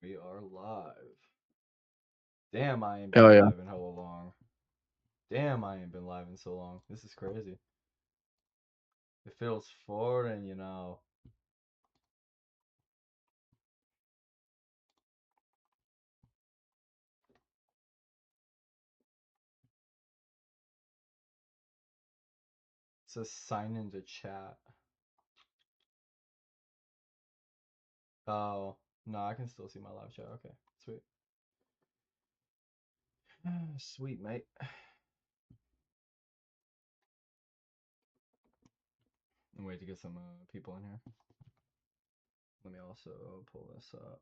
We are live. Damn, I ain't Oh been yeah. live in hella long. Damn, I ain't been live in so long. This is crazy. It feels foreign, you know. It says sign into chat. Oh, no, I can still see my live chat. Okay, sweet. Sweet, mate. I'm waiting to get some people in here. Let me also pull this up.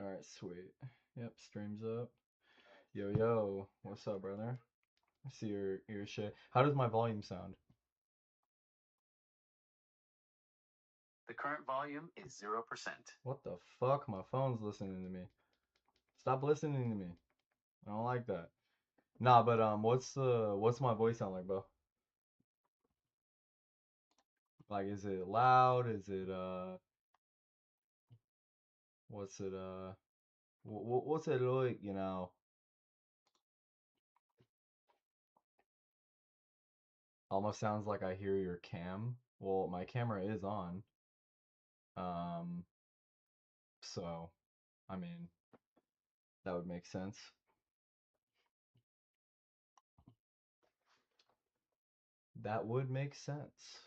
Alright, sweet. Yep, stream's up. Yo, yo, what's up, brother? I see your shit. How does my volume sound? The current volume is 0%. What the fuck? My phone's listening to me. Stop listening to me. I don't like that. Nah, but what's my voice sound like, bro? Like, is it loud? Is it what's it what's it like? You know, almost sounds like I hear your cam. Well, my camera is on. Um, so I mean that would make sense. That would make sense.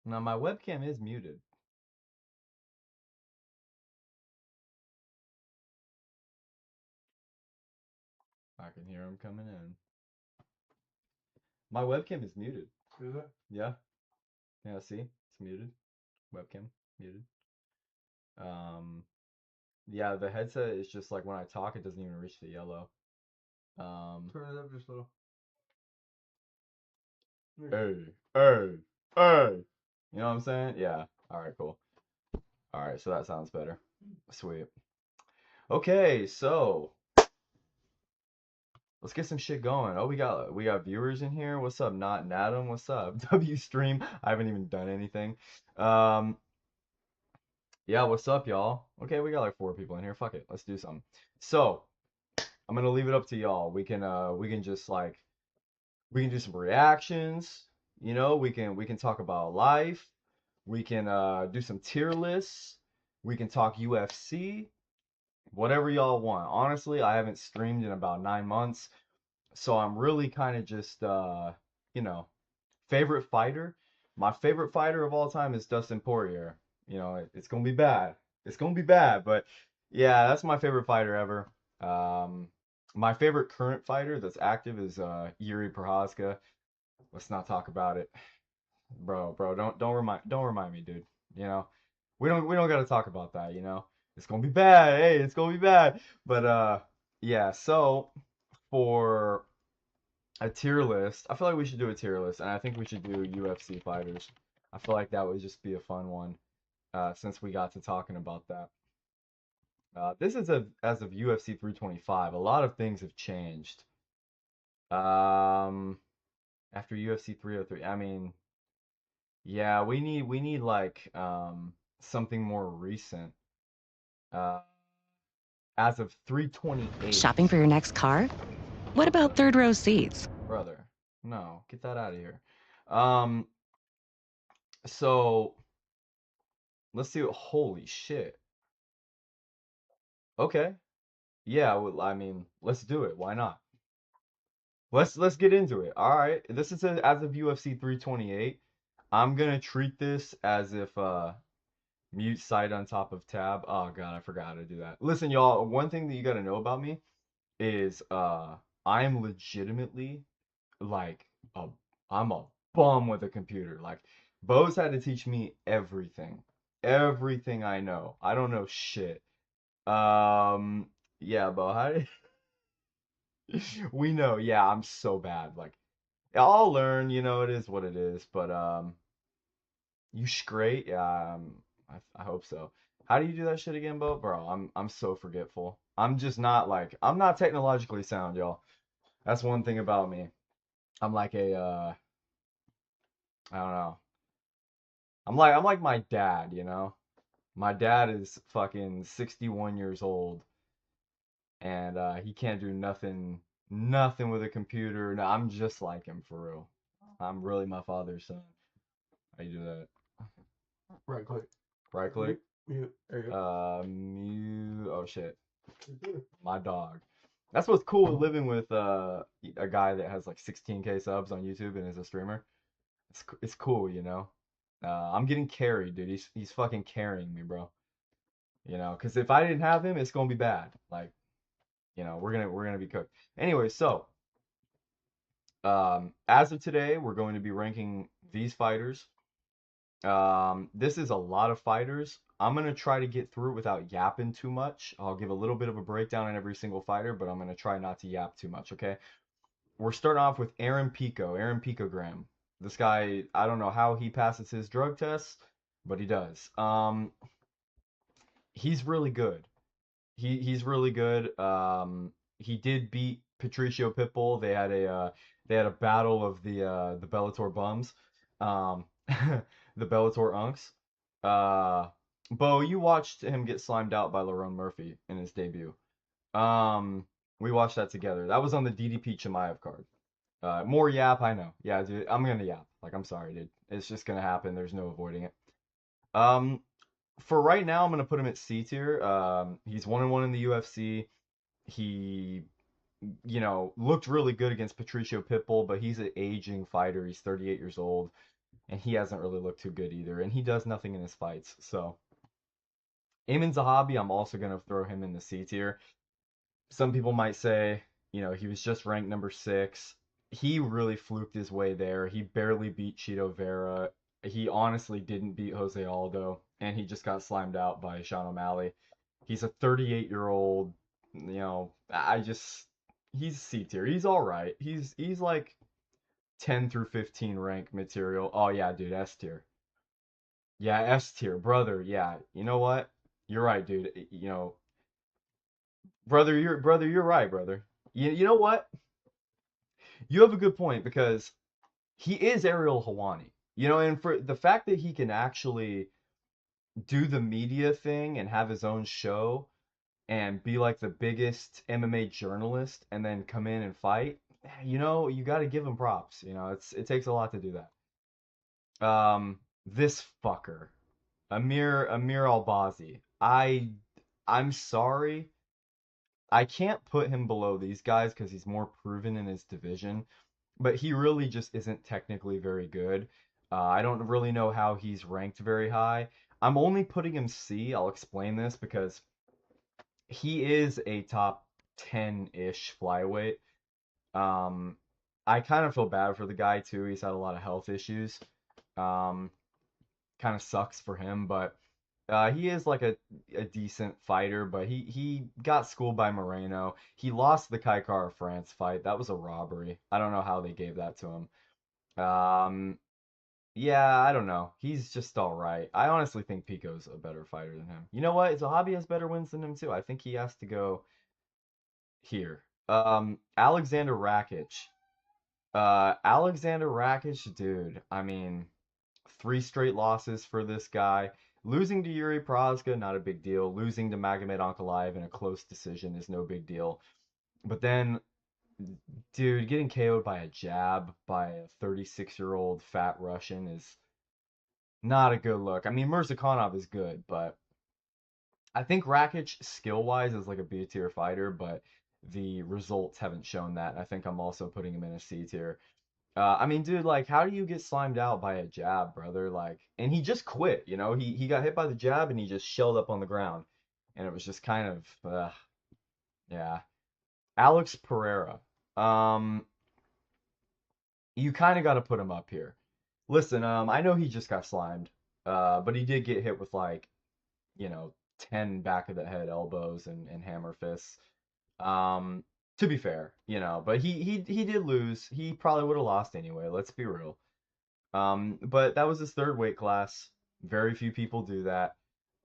Now my webcam is muted. I can hear him coming in. My webcam is muted. Is it? Yeah. Yeah, see? It's muted. Webcam muted. Um, yeah, the headset is just like when I talk, it doesn't even reach the yellow. Turn it up just a little. Hey, hey, hey. You know what I'm saying? Yeah. All right, cool. All right, so that sounds better. Sweet. Okay, so let's get some shit going. Oh, we got viewers in here. What's up, Not and Adam? What's up? W stream. I haven't even done anything. Um, yeah, what's up, y'all? Okay, we got like 4 people in here. Fuck it, let's do something. So I'm gonna leave it up to y'all. We can just like we can do some reactions. You know, we can talk about life. We can do some tier lists. We can talk UFC. Whatever y'all want. Honestly, I haven't streamed in about 9 months, so I'm really kind of just you know, favorite fighter. My favorite fighter of all time is Dustin Poirier. You know, it's gonna be bad. It's gonna be bad, but yeah, that's my favorite fighter ever. Um, my favorite current fighter that's active is Yuri Prochazka. Let's not talk about it, bro. Don't remind me, dude. You know, we don't gotta talk about that. You know, it's gonna be bad. Hey, it's gonna be bad. But yeah. So for a tier list, I feel like we should do a tier list, and I think we should do UFC fighters. I feel like that would just be a fun one, since we got to talking about that. This is as of UFC 325. A lot of things have changed. Um, after UFC 303. I mean, yeah, we need like something more recent. Uh, as of 328. Shopping for your next car? What about third row seats? Brother, no, get that out of here. Um, so let's see. Holy shit. Okay. Yeah, well, I mean, let's do it. Why not? Let's get into it. All right. This is as of UFC 328. I'm gonna treat this as if mute site on top of tab. Oh god, I forgot how to do that. Listen, y'all, one thing that you gotta know about me is I'm legitimately like a I'm a bum with a computer. Like, Bo's had to teach me everything. Everything I know. I don't know shit. Um, yeah, Bo, how did we know? Yeah, I'm so bad. Like, I'll learn, it is what it is, but you straight? Yeah, I hope so. How do you do that shit again, Bo? Bro, I'm so forgetful. I'm just not like I'm not technologically sound, y'all. That's one thing about me. I'm like a I don't know. I'm like my dad. My dad is fucking 61 years old and he can't do nothing with a computer. No, I'm just like him for real. I'm really my father's son. How you do that? Right click. Right click. Mute. There you go. Mute. Oh shit. My dog. That's what's cool living with a guy that has like 16K subs on YouTube and is a streamer. It's cool. I'm getting carried, dude. He's fucking carrying me, bro. Because if I didn't have him, it's gonna be bad. Like, we're gonna be cooked. Anyway, so as of today, we're going to be ranking these fighters. This is a lot of fighters. I'm gonna try to get through it without yapping too much. I'll give a little bit of a breakdown on every single fighter, but I'm gonna try not to yap too much, okay? We're starting off with Aaron Picogram. This guy, I don't know how he passes his drug tests, but he does. He's really good. He's really good. He did beat Patricio Pitbull. They had a battle of the Bellator bums, the Bellator unks. Uh, Bo, you watched him get slimed out by Lerone Murphy in his debut. Um, we watched that together. That was on the DDP Chimaev card. More yap, I know. Yeah, dude, I'm gonna yap. Like, I'm sorry, dude. It's just gonna happen. There's no avoiding it. Um, for right now, I'm gonna put him at C tier. He's 1-1 in the UFC. He, looked really good against Patricio Pitbull, but he's an aging fighter. He's 38 years old, and he hasn't really looked too good either. And he does nothing in his fights. So, Amin Zahabi, I'm also gonna throw him in the C tier. Some people might say, he was just ranked number 6. He really fluked his way there. He barely beat Chito Vera. He honestly didn't beat Jose Aldo, and he just got slimed out by Sean O'Malley. He's a 38-year-old, he's C tier. He's all right. He's like 10 through 15 rank material. Oh yeah, dude, S tier. Yeah, S tier, brother. Yeah, you know what? You're right, dude. Brother, you're right, brother. You know what? You have a good point because he is Ariel Hawani. And for the fact that he can actually do the media thing and have his own show and be like the biggest MMA journalist and then come in and fight, you got to give him props. It takes a lot to do that. This fucker, Amir Albazi. I'm sorry. I can't put him below these guys because he's more proven in his division, but he really just isn't technically very good. I don't really know how he's ranked very high. I'm only putting him C. I'll explain this because he is a top 10-ish flyweight. Um, I kind of feel bad for the guy too. He's had a lot of health issues. Um, Kind of sucks for him, but he is like a decent fighter, but he got schooled by Moreno. He lost the Kai Kara France fight. That was a robbery. I don't know how they gave that to him. Yeah, I don't know. He's just all right. I honestly think Pico's a better fighter than him. You know what? Zahabi has better wins than him too. I think he has to go here. Alexander Rakic. Alexander Rakic, dude. I mean, 3 straight losses for this guy. Losing to Yuri Prochazka, not a big deal. Losing to Magomed Ankalaev in a close decision is no big deal. But then, dude, getting KO'd by a jab by a 36-year-old fat Russian is not a good look. I mean, Mirzakhanov is good, but I think Rakic skill-wise is like a B tier fighter, but the results haven't shown that. I think I'm also putting him in a C tier. I mean, dude, like, how do you get slimed out by a jab, brother? Like, and he just quit, He got hit by the jab and he just shelled up on the ground, and it was just kind of, yeah. Alex Pereira. Um, you kind of got to put him up here. Listen, I know he just got slimed, but he did get hit with like, 10 back of the head elbows and hammer fists. Um, to be fair, but he did lose. He probably would have lost anyway, let's be real. But that was his third weight class. Very few people do that.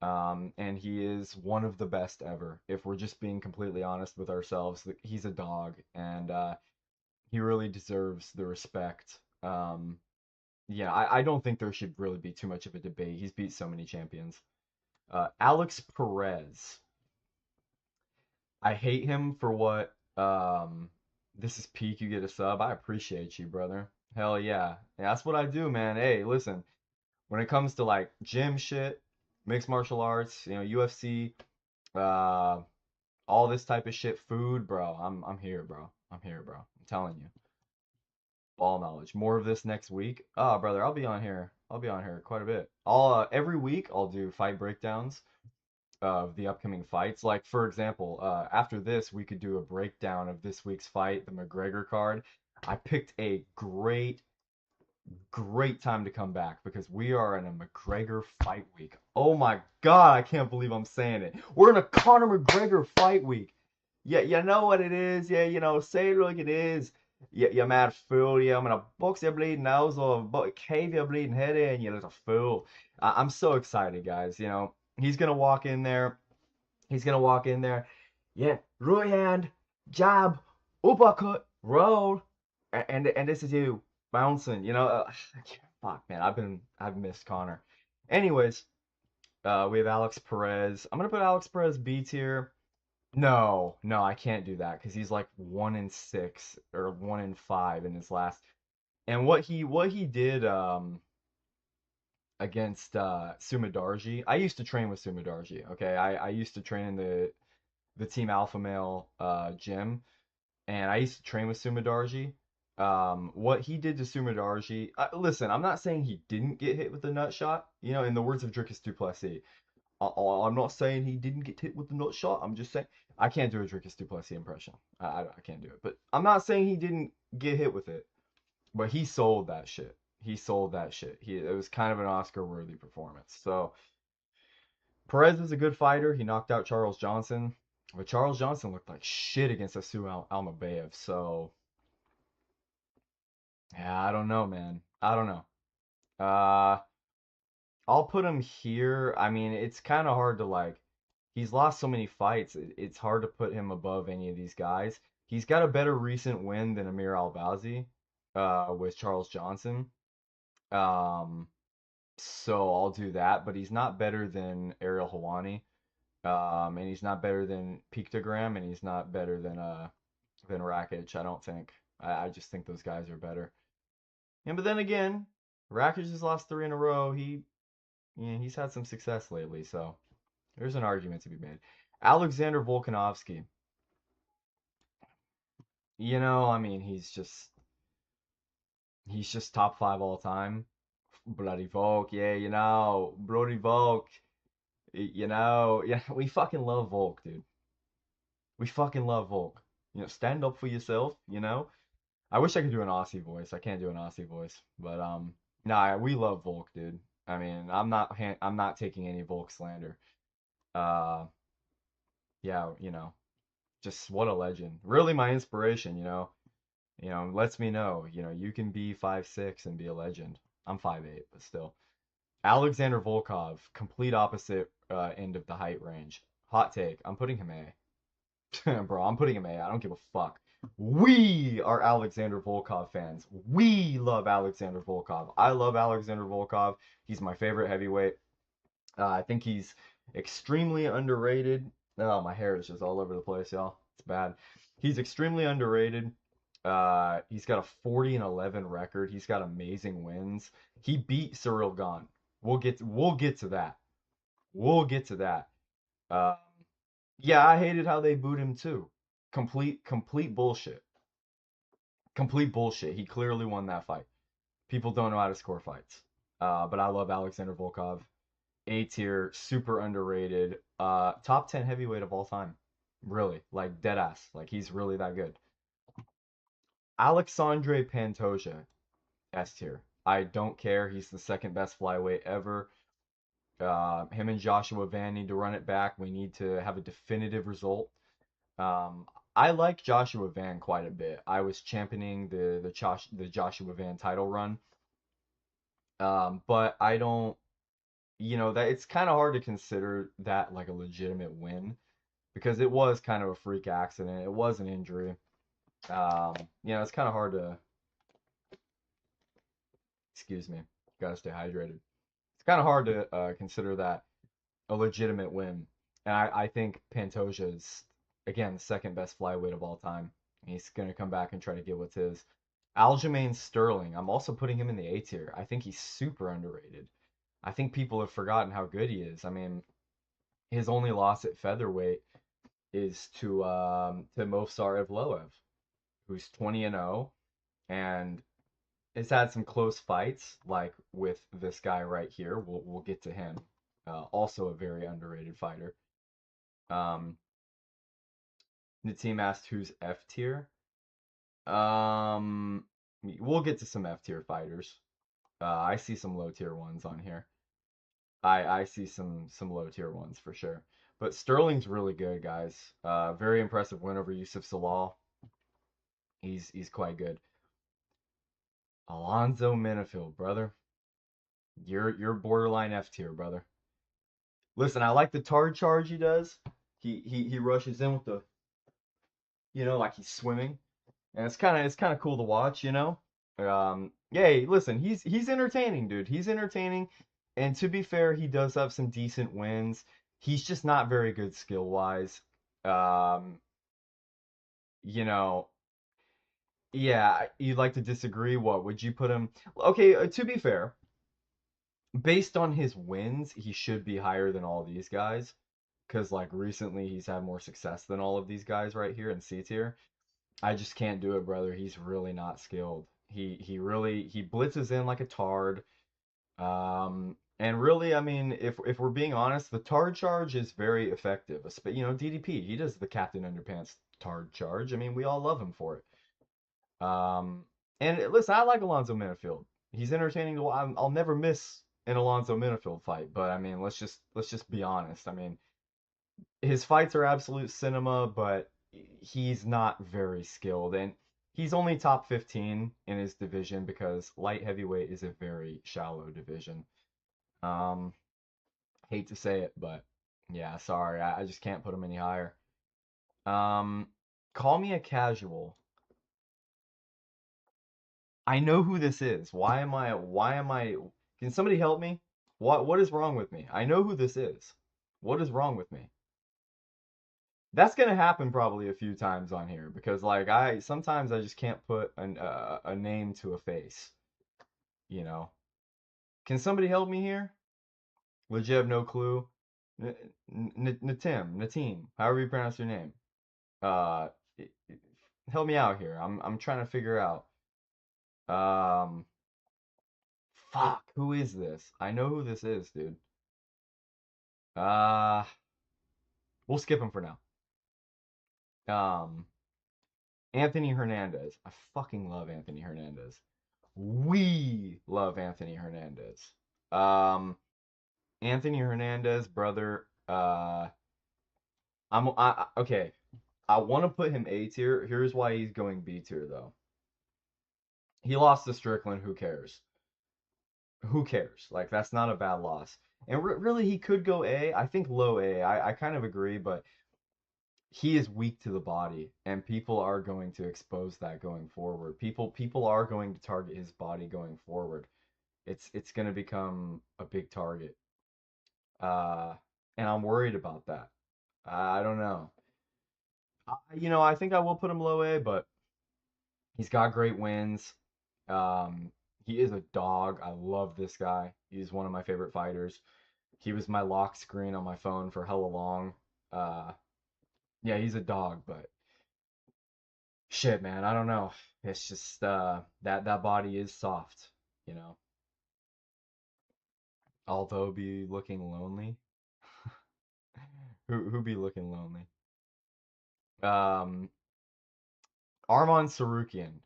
And he is one of the best ever. If we're just being completely honest with ourselves, he's a dog, and he really deserves the respect. Yeah, I don't think there should really be too much of a debate. He's beat so many champions. Alex Perez. I hate him for what this is peak, you get a sub. I appreciate you, brother. Hell yeah. Yeah, that's what I do, man. Hey, listen, when it comes to like gym shit, mixed martial arts, UFC, uh all this type of shit, food, bro. I'm here, bro. I'm here, bro. I'm telling you. Ball knowledge. More of this next week. Oh, brother, I'll be on here. I'll be on here quite a bit. I'll every week I'll do fight breakdowns of the upcoming fights. Like for example, after this we could do a breakdown of this week's fight, the McGregor card. I picked a great time to come back because we are in a McGregor fight week. Oh my God, I can't believe I'm saying it. We're in a Conor McGregor fight week. Yeah, you know what it is. Yeah, say it like it is. Yeah, you mad fool. Yeah, I'm gonna box your bleeding nose or cave your bleeding head in, you little fool. I'm so excited, guys. He's gonna walk in there. He's gonna walk in there. Yeah, right hand, jab, uppercut, roll, and this is you bouncing. Fuck, man, I've missed Connor. Anyways, we have Alex Perez. I'm gonna put Alex Perez B tier. No, no, I can't do that because he's like 1-6 or 1-5 in his last. And what he did against Sumadarji. I used to train with Sumadarji. Okay, I used to train in the Team Alpha Male gym, and I used to train with Sumadarji. What he did to Sumadarji, listen, I'm not saying he didn't get hit with the nut shot. In the words of Dricus Duplessis, I'm not saying he didn't get hit with the nut shot. I'm just saying I can't do a Dricus Duplessis impression. I can't do it. But I'm not saying he didn't get hit with it. But he sold that shit. He sold that shit. It was kind of an Oscar-worthy performance. So Perez is a good fighter. He knocked out Charles Johnson, but Charles Johnson looked like shit against Asu Almabayev. So yeah, I don't know, man. I don't know. Uh, I'll put him here. I mean, it's kind of hard to like. He's lost so many fights. It's hard to put him above any of these guys. He's got a better recent win than Amir Albazi, with Charles Johnson. Um, so I'll do that. But he's not better than Ariel Hawani. And he's not better than Pictogram, and he's not better than Rakic. I don't think. I just think those guys are better. And but then again, Rakic has lost 3 in a row. He's had some success lately, so there's an argument to be made. Alexander Volkanovski. I mean, he's just top five all time. Bloody Volk, yeah, Bloody Volk. Yeah, we fucking love Volk, dude. We fucking love Volk. Stand up for yourself. I wish I could do an Aussie voice. I can't do an Aussie voice, but nah, we love Volk, dude. I mean, I'm not taking any Volk slander. Uh, yeah, just what a legend. Really my inspiration. Lets me know, you can be 5'6" and be a legend. I'm 5'8", but still. Alexander Volkov, complete opposite end of the height range. Hot take. I'm putting him A. Bro, I'm putting him A. I don't give a fuck. We are Alexander Volkov fans. We love Alexander Volkov. I love Alexander Volkov. He's my favorite heavyweight. I think he's extremely underrated. Oh, my hair is just all over the place, y'all. It's bad. He's extremely underrated. He's got a 40-11 record. He's got amazing wins. He beat Cyril Gane. We'll get to that. We'll get to that. Um, yeah, I hated how they booed him too. Complete bullshit. Complete bullshit. He clearly won that fight. People don't know how to score fights. But I love Alexander Volkov. A tier, super underrated. Top 10 heavyweight of all time. Really, like dead ass. Like he's really that good. Alexandre Pantoja, S tier. I don't care. He's the second best flyweight ever. Him and Joshua Van need to run it back. We need to have a definitive result. Um, I like Joshua Van quite a bit. I was championing the Joshua Van title run. But I don't, that it's kind of hard to consider that like a legitimate win because it was kind of a freak accident. It was an injury. It's kind of hard to, excuse me, gotta stay hydrated. It's kind of hard to consider that a legitimate win. And I think Pantoja is, again, the second best flyweight of all time. He's going to come back and try to get what's his. Aljamain Sterling, I'm also putting him in the A tier. I think he's super underrated. I think people have forgotten how good he is. I mean, his only loss at featherweight is to Movsar Evloev, who's 20-0 and has had some close fights, like with this guy right here. We'll get to him. Also a very underrated fighter. Um, the team asked who's F tier. Um, we'll get to some F tier fighters. I see some low tier ones on here. I see some low tier ones for sure. But Sterling's really good, guys. Very impressive win over Yusuf Salal. He's quite good. Alonzo Menifield, brother. You're borderline F tier, brother. Listen, I like the tard charge he does. He rushes in with the, like he's swimming, and it's kind of cool to watch. Yeah, listen, he's entertaining, dude. He's entertaining, and to be fair, he does have some decent wins. He's just not very good skill wise. Um, you know, yeah, you'd like to disagree. What would you put him? Okay, to be fair, based on his wins, he should be higher than all these guys. Because like recently, he's had more success than all of these guys right here in C tier. I just can't do it, brother. He's really not skilled. He blitzes in like a tard. And really, I mean, if we're being honest, the tard charge is very effective. DDP, he does the Captain Underpants tard charge. I mean, we all love him for it. And listen, I like Alonzo Menifield. He's entertaining to watch. I'll never miss an Alonzo Menifield fight, but I mean, let's just be honest. I mean, his fights are absolute cinema, but he's not very skilled, and he's only top 15 in his division because light heavyweight is a very shallow division. Um, hate to say it, but yeah, sorry, I just can't put him any higher. Um, call me a casual. I know who this is. Why am I? Can somebody help me? What is wrong with me? I know who this is. What is wrong with me? That's gonna happen probably a few times on here because like I sometimes I just can't put a name to a face, you know. Can somebody help me here? Legit have no clue. Natim, however you pronounce your name. Uh, help me out here. I'm trying to figure out. Um, fuck, who is this? I know who this is, dude. Uh, we'll skip him for now. Um, Anthony Hernandez. I fucking love Anthony Hernandez. We love Anthony Hernandez. Um, Anthony Hernandez, brother. Okay. I want to put him A tier. Here's why he's going B tier though. He lost to Strickland. Who cares? Who cares? Like that's not a bad loss. And really, he could go A. I think low A. I kind of agree, but he is weak to the body, and people are going to expose that going forward. People are going to target his body going forward. It's going to become a big target. Uh, and I'm worried about that. I don't know. I think I will put him low A, but he's got great wins. Um, he is a dog. I love this guy. He's one of my favorite fighters. He was my lock screen on my phone for hella long. Uh, yeah, he's a dog, but shit, man, I don't know. It's just that body is soft, you know. Although be looking lonely. Who be looking lonely? Um, Arman Sarukian,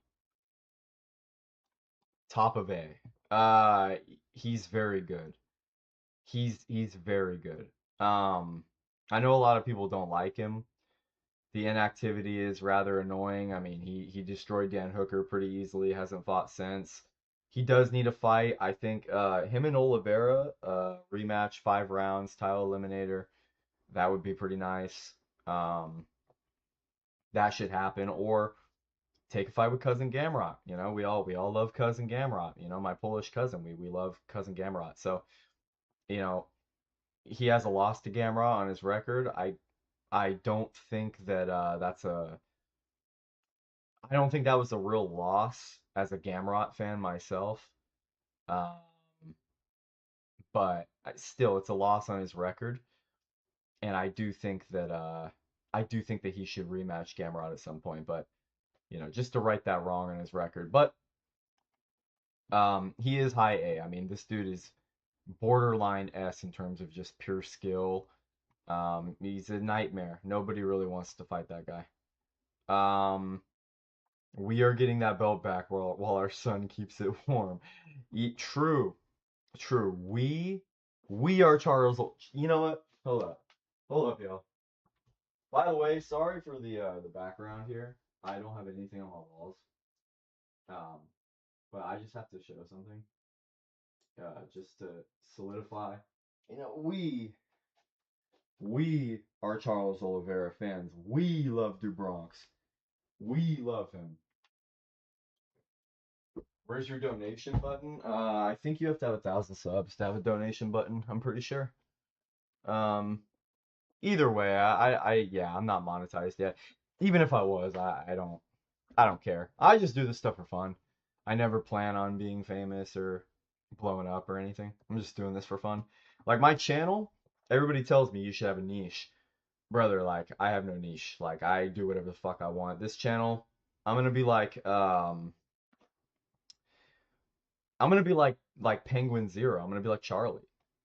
top of A. Uh, he's very good. He's very good. Um, I know a lot of people don't like him. The inactivity is rather annoying. I mean, he destroyed Dan Hooker pretty easily, hasn't fought since. He does need a fight. I think him and Oliveira, rematch 5 rounds, title eliminator. That would be pretty nice. Um, that should happen. Or take a fight with cousin Gamrot. You know, we all love cousin Gamrot. You know, my Polish cousin. We love cousin Gamrot. So, you know, he has a loss to Gamrot on his record. I don't think that I don't think that was a real loss as a Gamrot fan myself. Um, but still, it's a loss on his record, and I do think that he should rematch Gamrot at some point. But you know, just to right that wrong on his record. But he is high A. I mean, this dude is borderline S in terms of just pure skill. He's a nightmare. Nobody really wants to fight that guy. We are getting that belt back while our son keeps it warm. True, true. We are Charles. You know what? Hold up, y'all. By the way, sorry for the background here. I don't have anything on my walls. Um, but I just have to show something. Just to solidify. You know, we are Charles Oliveira fans. We love Dubronx. We love him. Where's your donation button? I think you have to have 1,000 subs to have a donation button. I'm pretty sure. Um, Either way, yeah, I'm not monetized yet. Even if I was, I don't care. I just do this stuff for fun. I never plan on being famous or blowing up or anything. I'm just doing this for fun. Like my channel, everybody tells me you should have a niche. Brother, like I have no niche. Like I do whatever the fuck I want. This channel, I'm gonna be like I'm gonna be like Penguin Zero. I'm gonna be like Charlie.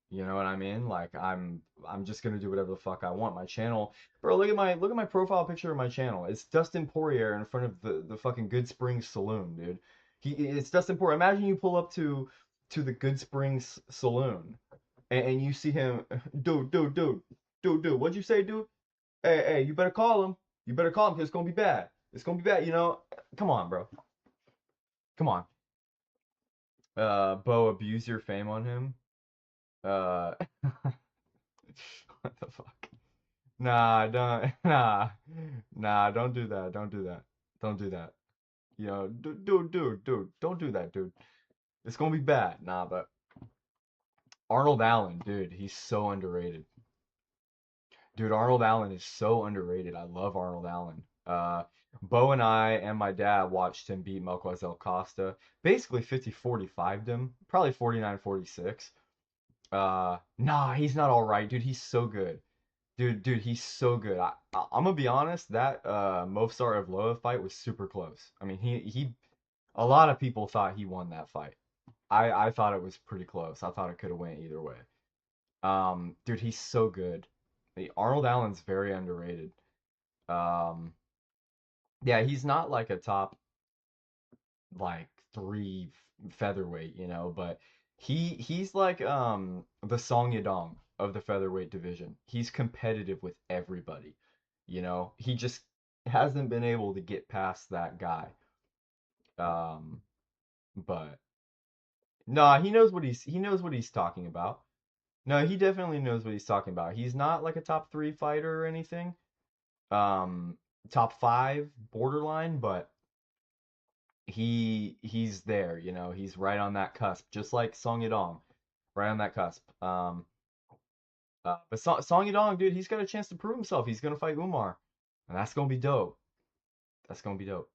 You know what I mean? Like I'm just gonna do whatever the fuck I want. My channel, bro. Look at my profile picture of my channel. It's Dustin Poirier in front of the fucking Good Springs Saloon, dude. It's Dustin Poirier. Imagine you pull up to the Good Springs Saloon and you see him, dude. What'd you say, dude? Hey, you better call him. You better call him because it's gonna be bad. It's gonna be bad. You know? Come on, bro. Come on. Bo, abuse your fame on him. Uh, what the fuck? Nah, don't, don't do that. Don't do that. Don't do that. You know, dude, don't do that, dude. It's gonna be bad. Nah, but Arnold Allen, dude, he's so underrated. Dude, Arnold Allen is so underrated. I love Arnold Allen. Bo and I and my dad watched him beat Melquez El Costa. Basically 50-45'd him. Probably 49-46. Nah, he's not all right, dude. He's so good. Dude, he's so good. I'm gonna be honest, that Movsar Evloev fight was super close. I mean, he a lot of people thought he won that fight. I thought it was pretty close. I thought it could have went either way. Dude, he's so good. Arnold Allen's very underrated. Um, yeah, he's not like a top like three featherweight, you know, but he's like the Song Yadong of the featherweight division. He's competitive with everybody, you know. He just hasn't been able to get past that guy. Um, but no, he knows what he's talking about. No, he definitely knows what he's talking about. He's not like a top three fighter or anything. Um, Top five borderline, but he's there, you know, he's right on that cusp, just like Song Yadong, right on that cusp. But Song Yadong, dude, he's got a chance to prove himself. He's gonna fight Umar, and that's gonna be dope. That's gonna be dope.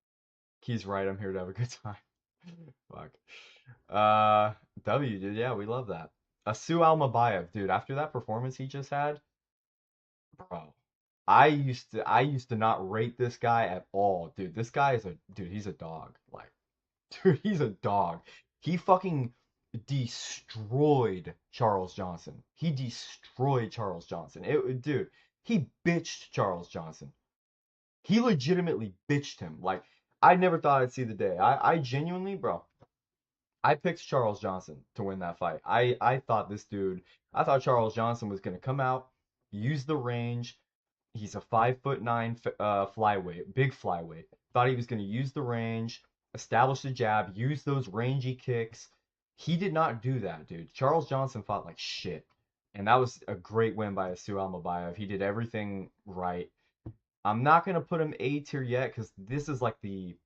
He's right. I'm here to have a good time. Fuck. W, dude, yeah, we love that. Asu Almabayev, dude, after that performance he just had, bro. I used to not rate this guy at all, dude. This guy is a dude. He's a dog. Like, dude, he's a dog. He fucking destroyed Charles Johnson. He destroyed Charles Johnson. Dude, he bitched Charles Johnson. He legitimately bitched him. Like, I never thought I'd see the day. I genuinely, bro. I picked Charles Johnson to win that fight. I thought this dude, I thought Charles Johnson was gonna come out, use the range. He's a 5'9" flyweight, big flyweight. Thought he was gonna use the range, establish the jab, use those rangy kicks. He did not do that, dude. Charles Johnson fought like shit, and that was a great win by Asu Almabayev. He did everything right. I'm not gonna put him A tier yet because this is like the,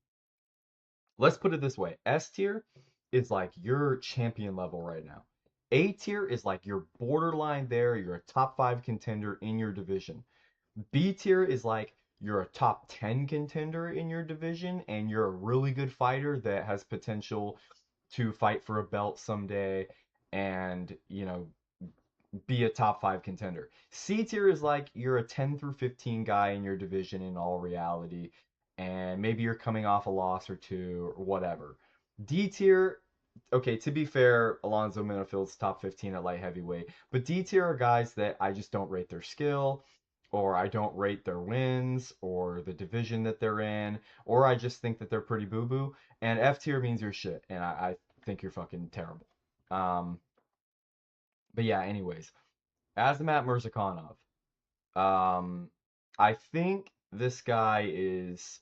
let's put it this way. S tier is like your champion level right now. A tier is like you're borderline there. You're a top 5 contender in your division. B tier is like you're a top 10 contender in your division and you're a really good fighter that has potential to fight for a belt someday and, be a top 5 contender. C tier is like you're a 10 through 15 guy in your division in all reality, and maybe you're coming off a loss or two or whatever. D tier, okay, to be fair, Alonzo Minifield's top 15 at light heavyweight, but D tier are guys that I just don't rate their skill, or I don't rate their wins, or the division that they're in, or I just think that they're pretty boo boo. And F tier means you're shit, and I think you're fucking terrible. Um, but yeah, anyways, Azamat Murzakanov. Um, I think this guy is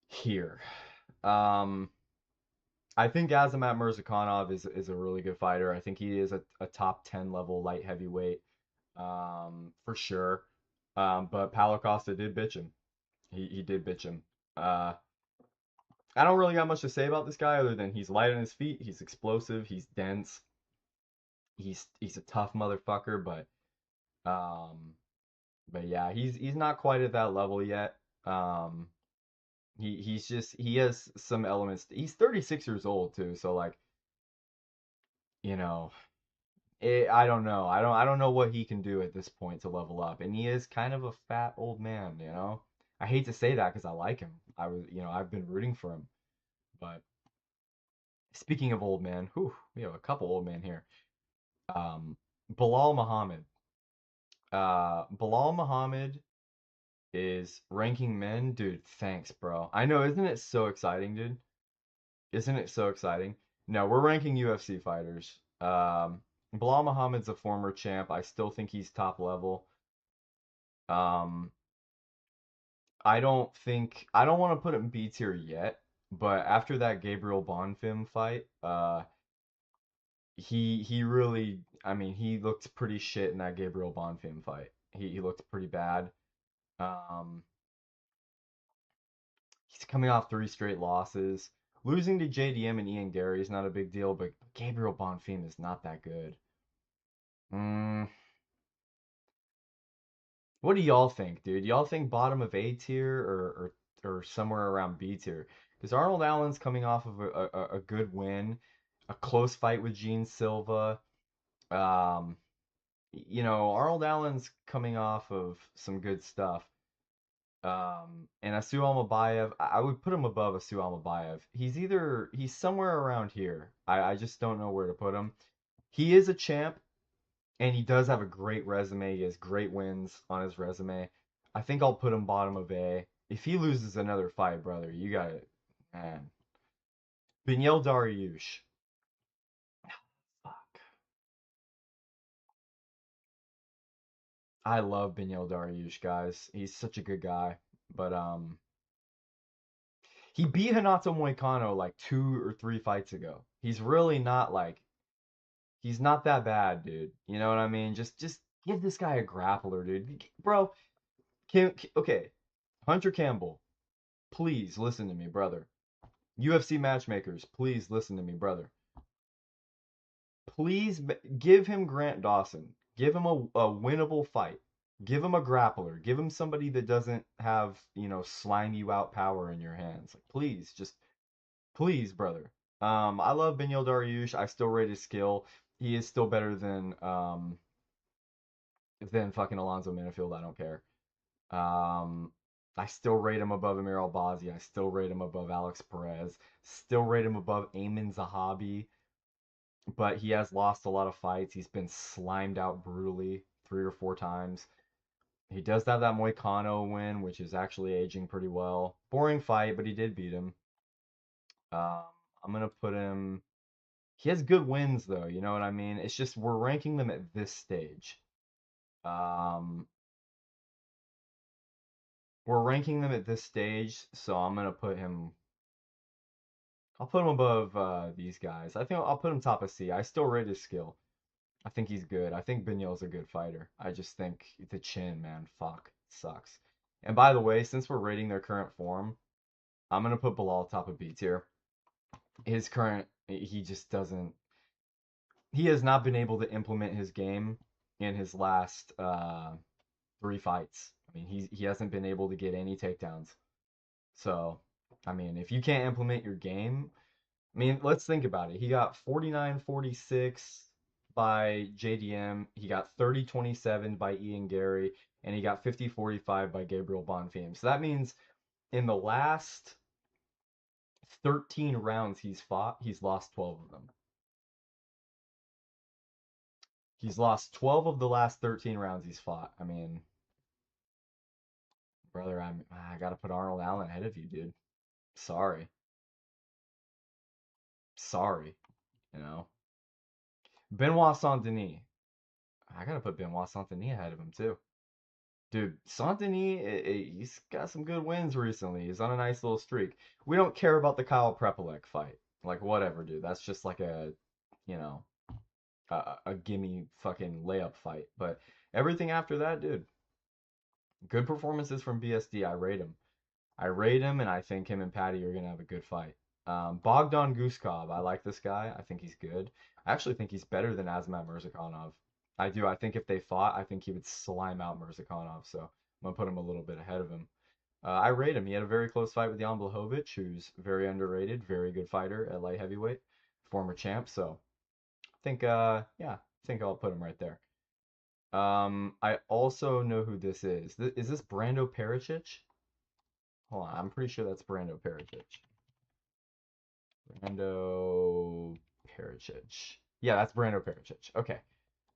here. Um, I think Azamat Murzakanov is a really good fighter. I think he is a top 10 level light heavyweight, for sure. But Paulo Costa did bitch him. He did bitch him. Uh, I don't really got much to say about this guy other than he's light on his feet, he's explosive, he's dense, he's a tough motherfucker, um, but yeah, he's not quite at that level yet. Um, he has some elements. He's 36 years old too, so like, you know, I don't know. I don't know what he can do at this point to level up. And he is kind of a fat old man. I hate to say that because I like him. I've been rooting for him. But speaking of old man, whew, we have a couple old men here. Um, Bilal Muhammad. Bilal Muhammad is ranking men, dude. Thanks, bro. I know, isn't it so exciting, dude? Isn't it so exciting? No, we're ranking UFC fighters. Bilal Muhammad's a former champ. I still think he's top level. Um, I don't want to put him B tier yet, but after that Gabriel Bonfim fight, he really, I mean, he looked pretty shit in that Gabriel Bonfim fight. He looked pretty bad. Um, he's coming off 3 straight losses. Losing to JDM and Ian Gary is not a big deal, but Gabriel Bonfim is not that good. Mm, what do y'all think, dude? Y'all think bottom of A tier or somewhere around B tier? Because Arnold Allen's coming off of a good win, a close fight with Gene Silva. Um, Arnold Allen's coming off of some good stuff. And Asu Almabayev, I would put him above Asu Almabayev. He's somewhere around here. I just don't know where to put him. He is a champ, and he does have a great resume. He has great wins on his resume. I think I'll put him bottom of A. If he loses another fight, brother, you got it, man. Benyel Dariush. Fuck. I love Benyel Dariush, guys. He's such a good guy. But he beat Hanato Moicano like 2 or 3 fights ago. He's really not like he's not that bad, dude. You know what I mean? Just give this guy a grappler, dude. Bro, okay. Hunter Campbell, please listen to me, brother. UFC matchmakers, please listen to me, brother. Please give him Grant Dawson. Give him a winnable fight. Give him a grappler. Give him somebody that doesn't have, slime you out power in your hands. Like, please, just please, brother. I love Benyil Dariush. I still rate his skill. He is still better than fucking Alonzo Minifield. I don't care. Um, I still rate him above Amir Albazi. I still rate him above Alex Perez. Still rate him above Ayman Zahabi. But he has lost a lot of fights. He's been slimed out brutally 3 or 4 times. He does have that Moicano win, which is actually aging pretty well. Boring fight, but he did beat him. Um, I'm gonna put him. He has good wins though, you know what I mean? It's just we're ranking them at this stage. Um, we're ranking them at this stage, so I'm gonna put him. I'll put him above these guys. I think I'll put him top of C. I still rate his skill. I think he's good. I think Benyel's a good fighter. I just think the chin, man, fuck, sucks. And by the way, since we're rating their current form, I'm gonna put Bilal top of B tier. His current, he just doesn't. He has not been able to implement his game in his last 3 fights. I mean, he hasn't been able to get any takedowns. So, I mean, if you can't implement your game, I mean, let's think about it. He got 49-46 by JDM. He got 30-27 by Ian Gary, and he got 50-45 by Gabriel Bonfim. So that means in the last 13 rounds he's fought, he's lost 12 of them. He's lost 12 of the last 13 rounds he's fought. I mean, brother, I gotta put Arnold Allen ahead of you, dude. Sorry. Sorry, you know. Benoit Saint-Denis. I gotta put Benoit Saint-Denis ahead of him too. Dude, Saint-Denis, he's got some good wins recently. He's on a nice little streak. We don't care about the Kyle Prepolek fight. Like, whatever, dude. That's just like a, you know, a gimme fucking layup fight. But everything after that, dude, good performances from BSD. I rate him. I rate him, and I think him and Patty are gonna have a good fight. Bogdan Guskov, I like this guy. I think he's good. I actually think he's better than Azmat Mirzakhanov. I do. I think if they fought, I think he would slime out Mirzakhanov. So I'm gonna put him a little bit ahead of him. I rate him. He had a very close fight with Jan Blachowicz, who's very underrated, very good fighter at light heavyweight, former champ. So I think, yeah, I think I'll put him right there. I also know who this is. Is this Brando Pericic? Hold on, I'm pretty sure that's Brando Pericic. Brando Pericic. Yeah, that's Brando Pericic. Okay.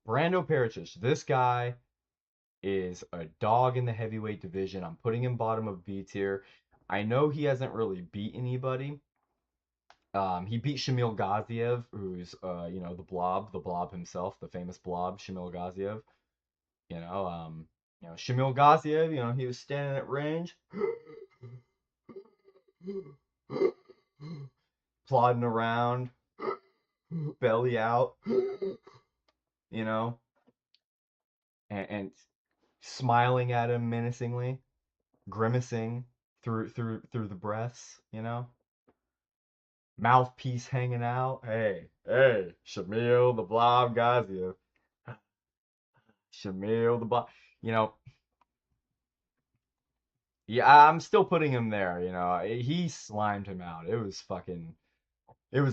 Brando Pericic. This guy is a dog in the heavyweight division. I'm putting him bottom of B tier. I know he hasn't really beat anybody. He beat Shamil Gaziev, who's you know, the Blob himself, the famous Blob, Shamil Gaziev. You know, Shamil Gaziev, you know, he was standing at range, plodding around, belly out, you know, and smiling at him menacingly, grimacing through the breaths, you know, mouthpiece hanging out. Hey, Shamil the Blob Gaziev, Shamil the Blob, you know. Yeah, I'm still putting him there. You know, he slimed him out. It was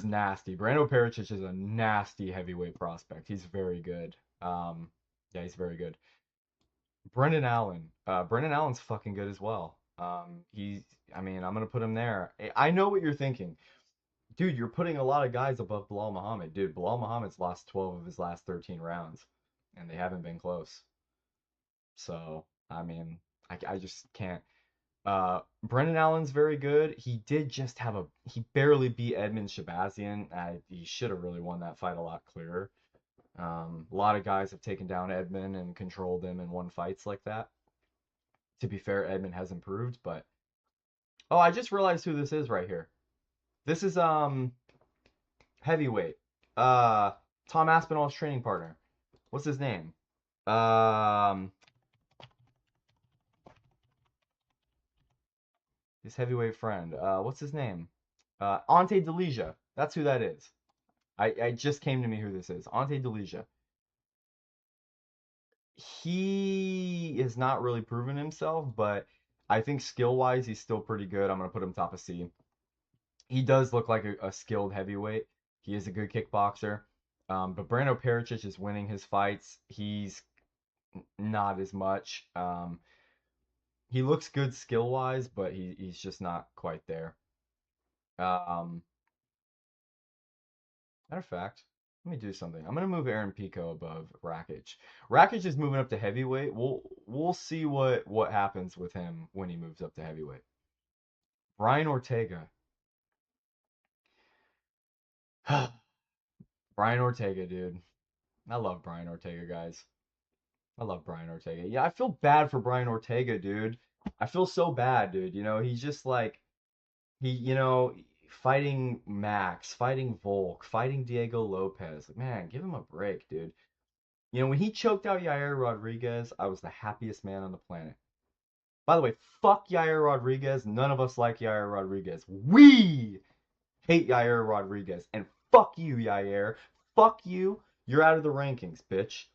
nasty. Brando Pericic is a nasty heavyweight prospect. He's very good. Yeah, he's very good. Brendan Allen. Brendan Allen's fucking good as well. I mean, I'm gonna put him there. I know what you're thinking, dude. You're putting a lot of guys above Bilal Muhammad, dude. Bilal Muhammad's lost 12 of his last 13 rounds, and they haven't been close. So, I mean, I just can't. Brendan Allen's very good. He did just have he barely beat Edmund Shabazian. He should have really won that fight a lot clearer. A lot of guys have taken down Edmund and controlled him and won fights like that. To be fair, Edmund has improved, but oh, I just realized who this is right here. This is heavyweight. Tom Aspinall's training partner. What's his name? Um, his heavyweight friend. What's his name? Ante Delija. That's who that is. I just came to me who this is. Ante Delija. He has not really proven himself, but I think skill-wise, he's still pretty good. I'm going to put him top of C. He does look like a skilled heavyweight. He is a good kickboxer. But Brando Pericic is winning his fights. He's not as much. He looks good skill-wise, but he's just not quite there. Um, Matter of fact, let me do something. I'm gonna move Aaron Pico above Rakic. Rakic is moving up to heavyweight. We'll see what happens with him when he moves up to heavyweight. Brian Ortega. Brian Ortega, dude. I love Brian Ortega, guys. I love Brian Ortega. Yeah, I feel bad for Brian Ortega, dude. I feel so bad, dude. He's just like fighting Max, fighting Volk, fighting Diego Lopez. Like, man, give him a break, dude. When he choked out Yair Rodriguez, I was the happiest man on the planet. By the way, fuck Yair Rodriguez. None of us like Yair Rodriguez. We hate Yair Rodriguez. And fuck you, Yair. Fuck you. You're out of the rankings, bitch.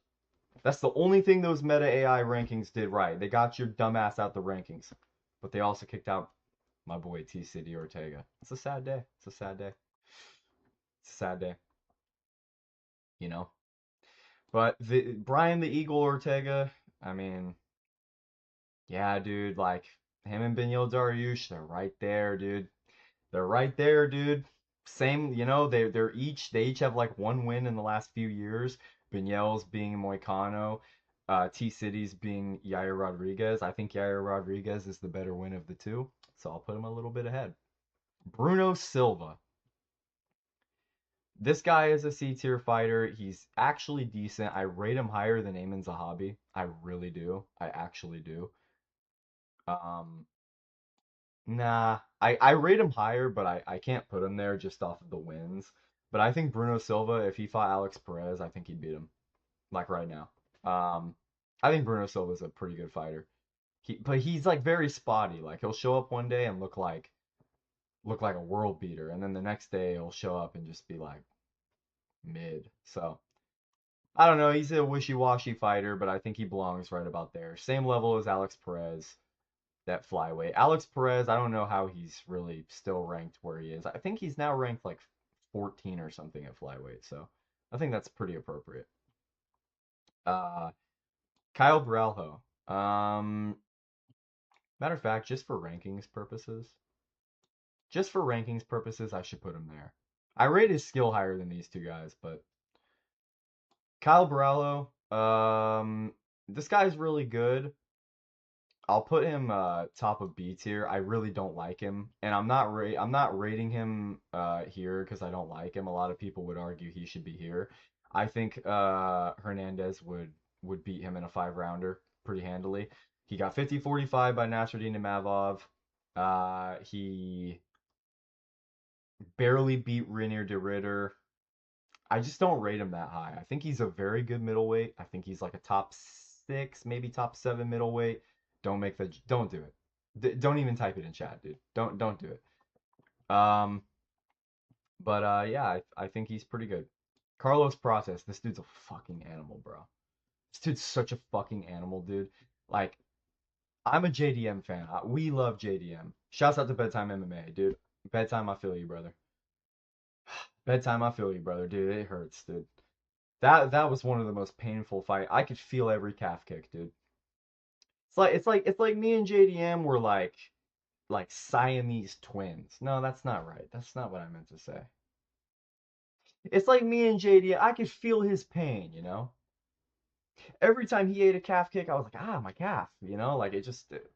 That's the only thing those meta AI rankings did right. They got your dumbass out the rankings. But they also kicked out my boy T City Ortega. It's a sad day. It's a sad day. It's a sad day. You know? But Brian the Eagle Ortega, I mean, yeah, dude, like him and Benyil Dariush, they're right there, dude. They're right there, dude. Same, they each have like one win in the last few years. Benyel's being Moicano, T City's being Yair Rodriguez. I think Yair Rodriguez is the better win of the two, so I'll put him a little bit ahead. Bruno Silva. This guy is a C tier fighter. He's actually decent. I rate him higher than Ayman Zahabi. I really do. I actually do. Um, Nah, I rate him higher, but I can't put him there just off of the wins. But I think Bruno Silva, if he fought Alex Perez, I think he'd beat him. Like right now. I think Bruno Silva is a pretty good fighter. But he's like very spotty. Like he'll show up one day and look like a world beater, and then the next day he'll show up and just be like mid. So I don't know. He's a wishy-washy fighter, but I think he belongs right about there. Same level as Alex Perez. That flyweight. Alex Perez, I don't know how he's really still ranked where he is. I think he's now ranked like 14 or something at flyweight, so I think that's pretty appropriate. Uh, Kyle Bralho. Matter of fact, just for rankings purposes, I should put him there. I rate his skill higher than these two guys, but Kyle Bralho, this guy's really good. I'll put him top of B tier. I really don't like him, and I'm not rating him here because I don't like him. A lot of people would argue he should be here. I think Hernandez would beat him in a 5-rounder pretty handily. He got 50-45 by Nasruddin Imavov. He barely beat Rainier de Ridder. I just don't rate him that high. I think he's a very good middleweight. I think he's like a top 6, maybe top 7 middleweight. Don't do it. Don't even type it in chat, dude. Don't do it. But yeah, I think he's pretty good. Carlos Prates, this dude's a fucking animal, bro. This dude's such a fucking animal, dude. Like, I'm a JDM fan. We love JDM. Shouts out to Bedtime MMA, dude. Bedtime, I feel you, brother. Bedtime, I feel you, brother, dude. It hurts, dude. That was one of the most painful fight. I could feel every calf kick, dude. It's like me and JDM were like Siamese twins. No, that's not right. That's not what I meant to say. It's like me and JDM. I could feel his pain, Every time he ate a calf kick, I was like, my calf, Like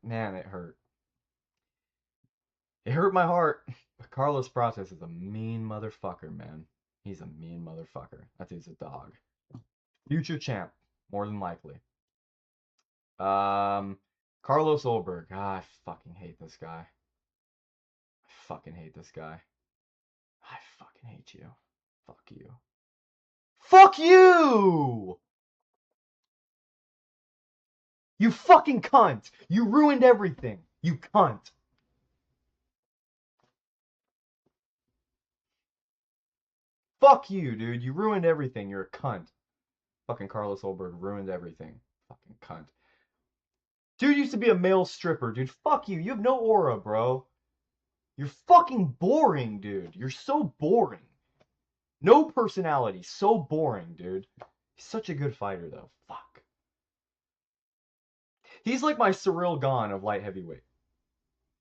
man, it hurt. It hurt my heart. But Carlos Prates is a mean motherfucker, man. He's a mean motherfucker. That dude's a dog. Future champ, more than likely. Carlos Olberg. I fucking hate this guy. I fucking hate this guy. I fucking hate you. Fuck you. Fuck you! You fucking cunt! You ruined everything! You cunt! Fuck you, dude. You ruined everything. You're a cunt. Fucking Carlos Olberg ruined everything. Fucking cunt. Dude used to be a male stripper, dude. Fuck you. You have no aura, bro. You're fucking boring, dude. You're so boring. No personality. So boring, dude. He's such a good fighter, though. Fuck. He's like my Cyril Gane of light heavyweight.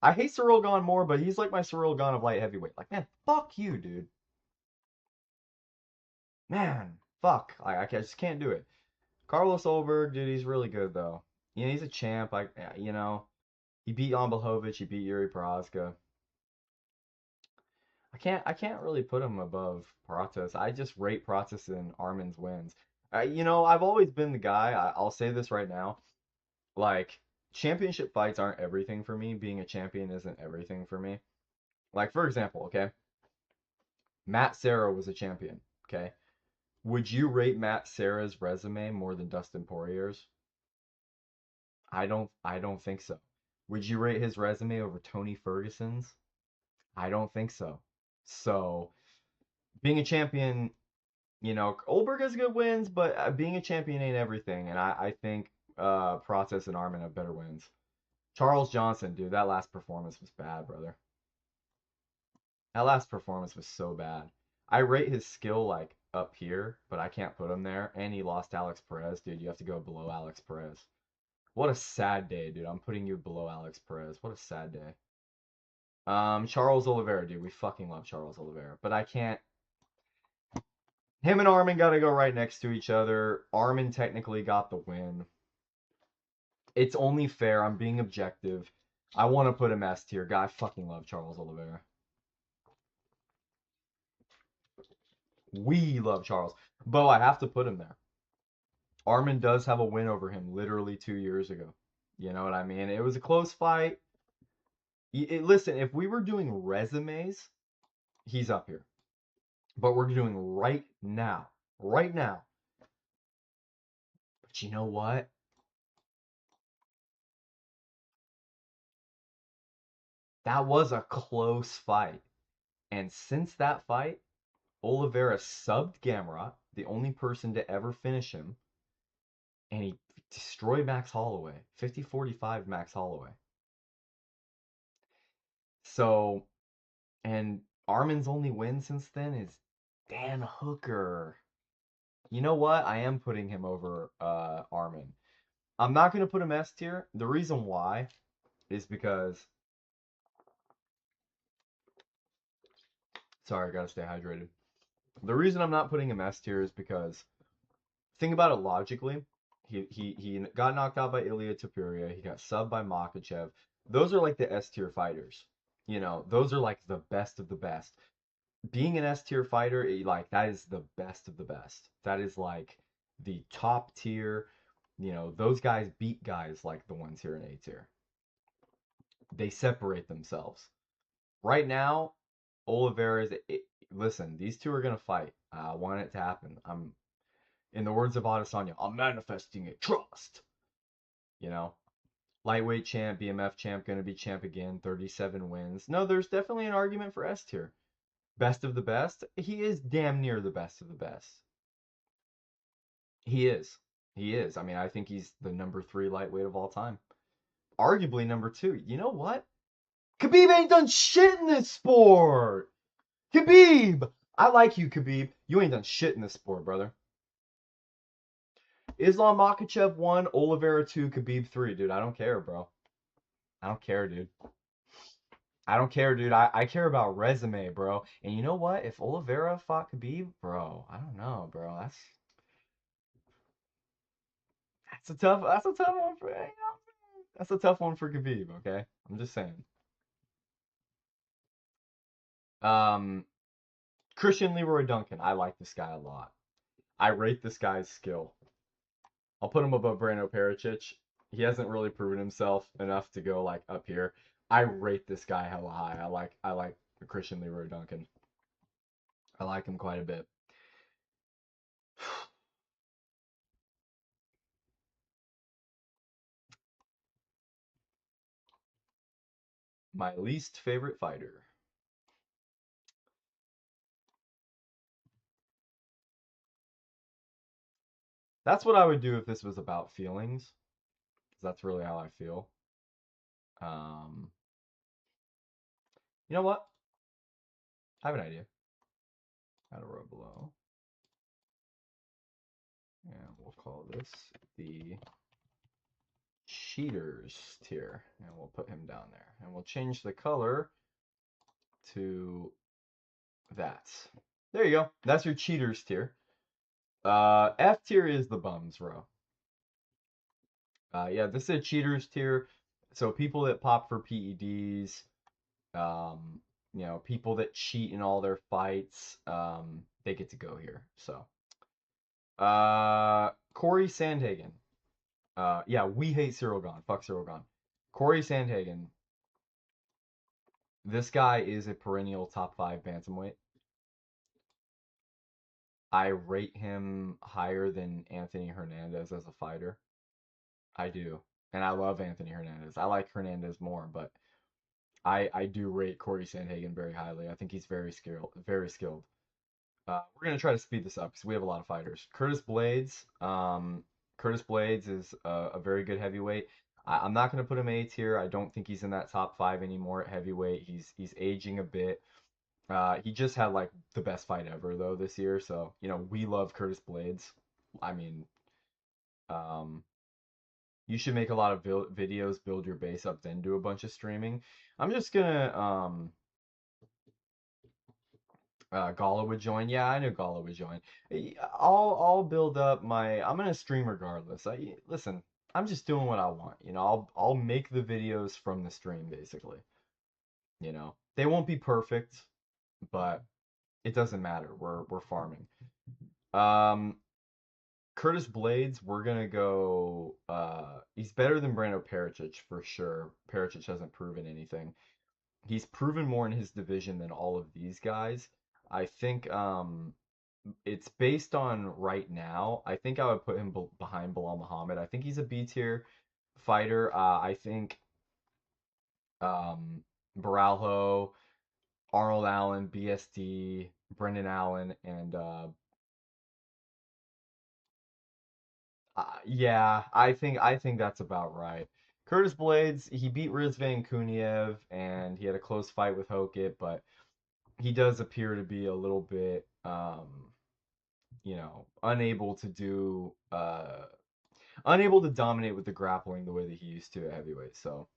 I hate Cyril Gane more, but he's like my Cyril Gane of light heavyweight. Like, man, fuck you, dude. Man, fuck. I just can't do it. Carlos Olberg, dude, he's really good, though. He's a champ. He beat Jan Blachowicz. He beat Yuri Prochazka. I I can't really put him above Pratas. I just rate Pratas and Armin's wins. You know, I've always been the guy. I'll say this right now. Like, championship fights aren't everything for me. Being a champion isn't everything for me. Like, for example, okay, Matt Serra was a champion. Okay, would you rate Matt Serra's resume more than Dustin Poirier's? I don't think so. Would you rate his resume over Tony Ferguson's? I don't think so. So, being a champion, you know, Oldberg has good wins, but being a champion ain't everything. And I think Process and Armin have better wins. Charles Johnson, dude, that last performance was bad, brother. That last performance was so bad. I rate his skill like up here, but I can't put him there. And he lost Alex Perez, dude. You have to go below Alex Perez. What a sad day, dude. I'm putting you below Alex Perez. What a sad day. Charles Oliveira, dude. We fucking love Charles Oliveira, but I can't. Him and Armin got to go right next to each other. Armin technically got the win. It's only fair. I'm being objective. I want to put him S tier. Guy, I fucking love Charles Oliveira. We love Charles. Bo, I have to put him there. Armin does have a win over him literally 2 years ago. You know what I mean? It was a close fight. Listen, if we were doing resumes, he's up here. But we're doing right now. Right now. But you know what? That was a close fight. And since that fight, Oliveira subbed Gamrot, the only person to ever finish him, and he destroyed Max Holloway. 50-45 Max Holloway. So, and Armin's only win since then is Dan Hooker. You know what? I am putting him over Armin. I'm not going to put him S tier. The reason why is because... Sorry, I gotta stay hydrated. The reason I'm not putting him S tier is because, think about it logically. He got knocked out by Ilya Topuria. He got subbed by Makhachev. Those are like the S tier fighters. You know, those are like the best of the best. Being an S tier fighter, like that is the best of the best. That is like the top tier. You know, those guys beat guys like the ones here in A tier. They separate themselves. Right now, Oliveira is. Listen, these two are gonna fight. I want it to happen. In the words of Adesanya, I'm manifesting it. Trust. You know, lightweight champ, BMF champ, gonna be champ again. 37 wins. No, there's definitely an argument for S tier. Best of the best. He is damn near the best of the best. He is. He is. I mean, I think he's the number 3 lightweight of all time. Arguably number 2. You know what? Khabib ain't done shit in this sport. Khabib! I like you, Khabib. You ain't done shit in this sport, brother. Islam Makhachev 1, Oliveira 2, Khabib 3. Dude, I don't care, bro. I don't care, dude. I don't care, dude. I care about resume, bro. And you know what? If Oliveira fought Khabib, bro, I don't know, bro. That's a tough one for, you know, that's a tough one for Khabib, okay? I'm just saying. Christian Leroy Duncan. I like this guy a lot. I rate this guy's skill. I'll put him above Brando Pericic. He hasn't really proven himself enough to go like up here. I rate this guy hella high. I like Christian Leroy Duncan. I like him quite a bit. My least favorite fighter. That's what I would do if this was about feelings, because that's really how I feel. You know what? I have an idea. Add a row below. And we'll call this the cheaters tier. And we'll put him down there. And we'll change the color to that. There you go. That's your cheaters tier. F tier is the bums row. Yeah, this is a cheaters tier. So people that pop for PEDs, you know, people that cheat in all their fights, they get to go here. So, Corey Sandhagen. Yeah, we hate Cyril Gahn. Fuck Cyril Gahn. Corey Sandhagen. This guy is a perennial top 5 bantamweight. I rate him higher than Anthony Hernandez as a fighter. I do. And I love Anthony Hernandez. I like Hernandez more, but I do rate Corey Sandhagen very highly. I think he's very skilled, very skilled. We're gonna try to speed this up because we have a lot of fighters. Curtis Blades. Curtis Blades is a very good heavyweight. I'm not gonna put him A tier. I don't think he's in that top 5 anymore at heavyweight. He's aging a bit. He just had like the best fight ever though this year, so you know we love Curtis Blades. I mean, um, you should make a lot of videos, build your base up, then do a bunch of streaming. I'm just gonna Gala would join. Yeah, I knew Gala would join. I'll build up my. I'm gonna stream regardless. Listen. I'm just doing what I want. You know, I'll make the videos from the stream basically. You know, they won't be perfect, but it doesn't matter. We're farming. Um, Curtis Blades, we're gonna go. He's better than Brando Pericic for sure. Pericic hasn't proven anything. He's proven more in his division than all of these guys. I think it's based on right now. I think I would put him behind Bilal Muhammad. I think he's a B tier fighter. I think Baralho, Arnold Allen, BSD, Brendan Allen, and yeah, I think that's about right. Curtis Blades, he beat Rizvan Kuniev, and he had a close fight with Hokit, but he does appear to be a little bit, you know, unable to dominate with the grappling the way that he used to at heavyweight. So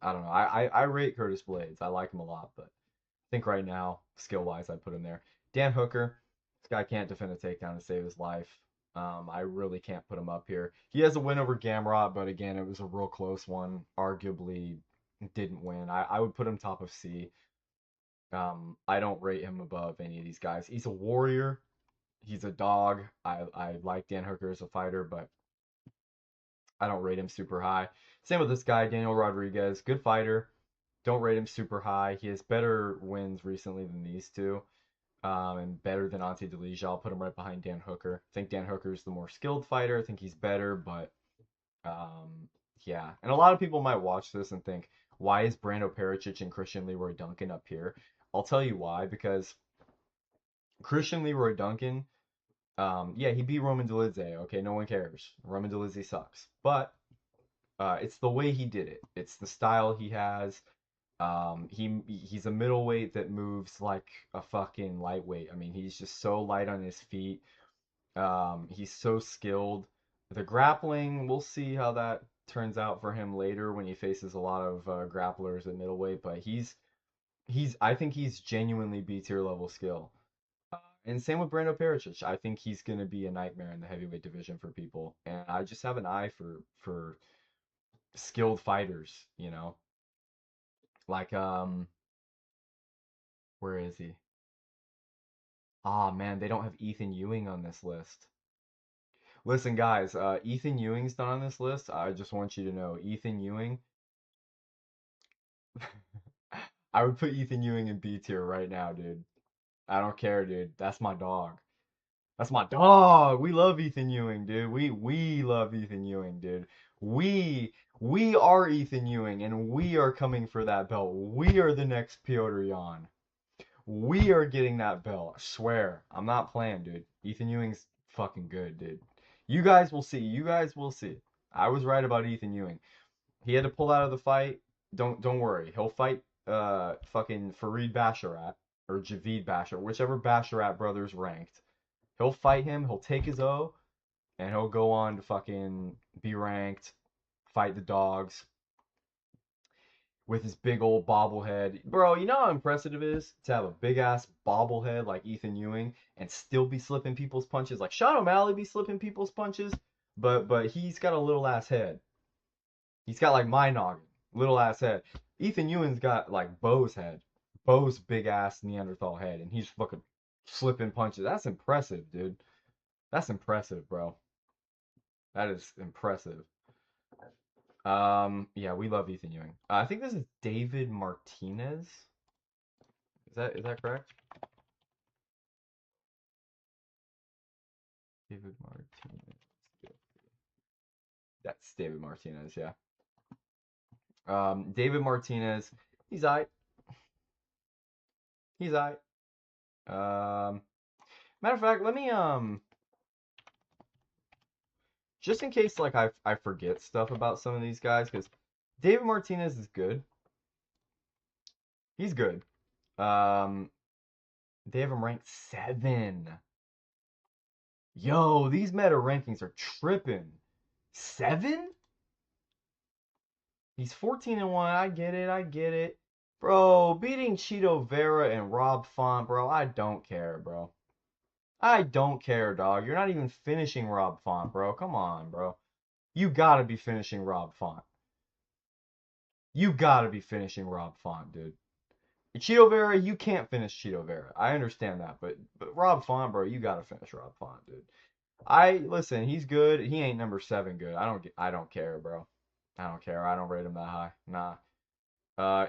I don't know. I rate Curtis Blades. I like him a lot, but I think right now, skill wise, I'd put him there. Dan Hooker, this guy can't defend a takedown to save his life. I really can't put him up here. He has a win over Gamrot, but again, it was a real close one. Arguably didn't win. I would put him top of C. I don't rate him above any of these guys. He's a warrior. He's a dog. I like Dan Hooker as a fighter, but I don't rate him super high. Same with this guy, Daniel Rodriguez. Good fighter. Don't rate him super high. He has better wins recently than these two, and better than Ante Delija. I'll put him right behind Dan Hooker. I think Dan Hooker is the more skilled fighter. I think he's better, but yeah. And a lot of people might watch this and think, why is Brando Pericic and Christian Leroy Duncan up here? I'll tell you why. Because Christian Leroy Duncan, yeah, he beat Roman Dolidze. Okay, no one cares. Roman Dolidze sucks. But it's the way he did it. It's the style he has. He's a middleweight that moves like a fucking lightweight. I mean, he's just so light on his feet. He's so skilled. The grappling, we'll see how that turns out for him later when he faces a lot of grapplers at middleweight. But I think he's genuinely B tier level skill. And same with Brando Pericic. I think he's gonna be a nightmare in the heavyweight division for people. And I just have an eye for skilled fighters. You know, like where is he? Ah, man, they don't have Ethan Ewing on this list. Listen, guys, Ethan Ewing's not on this list. I just want you to know, Ethan Ewing. I would put Ethan Ewing in B tier right now, dude. I don't care, dude. That's my dog. That's my dog. We love Ethan Ewing, dude. We love Ethan Ewing, dude. We are Ethan Ewing, and we are coming for that belt. We are the next Piotr Jan. We are getting that belt. I swear. I'm not playing, dude. Ethan Ewing's fucking good, dude. You guys will see. You guys will see. I was right about Ethan Ewing. He had to pull out of the fight. Don't worry. He'll fight fucking Farid Basharat or Javid Basharat, whichever Basharat brother's ranked. He'll fight him. He'll take his O, and he'll go on to fucking be ranked, fight the dogs with his big old bobblehead. Bro, you know how impressive it is to have a big ass bobblehead like Ethan Ewing and still be slipping people's punches? Like Sean O'Malley be slipping people's punches, but he's got a little ass head. He's got like my noggin, little ass head. Ethan Ewing's got like Bo's head. exposed big ass Neanderthal head, and he's fucking slipping punches. That's impressive, dude. That's impressive, bro. That is impressive. Yeah, we love Ethan Ewing. I think this is David Martinez. Is that correct? David Martinez. That's David Martinez, yeah. David Martinez. He's aight. He's aight. Matter of fact, let me just in case like I forget stuff about some of these guys, because David Martinez is good. He's good. They have him ranked 7. Yo, these meta rankings are tripping. 7? He's 14-1. I get it. I get it. Bro, beating Cheeto Vera and Rob Font, bro. I don't care, bro. I don't care, dog. You're not even finishing Rob Font, bro. Come on, bro. You gotta be finishing Rob Font. You gotta be finishing Rob Font, dude. Cheeto Vera, you can't finish Cheeto Vera. I understand that, but Rob Font, bro, you gotta finish Rob Font, dude. Listen, he's good. He ain't number 7 good. I don't care, bro. I don't care. I don't rate him that high. Nah.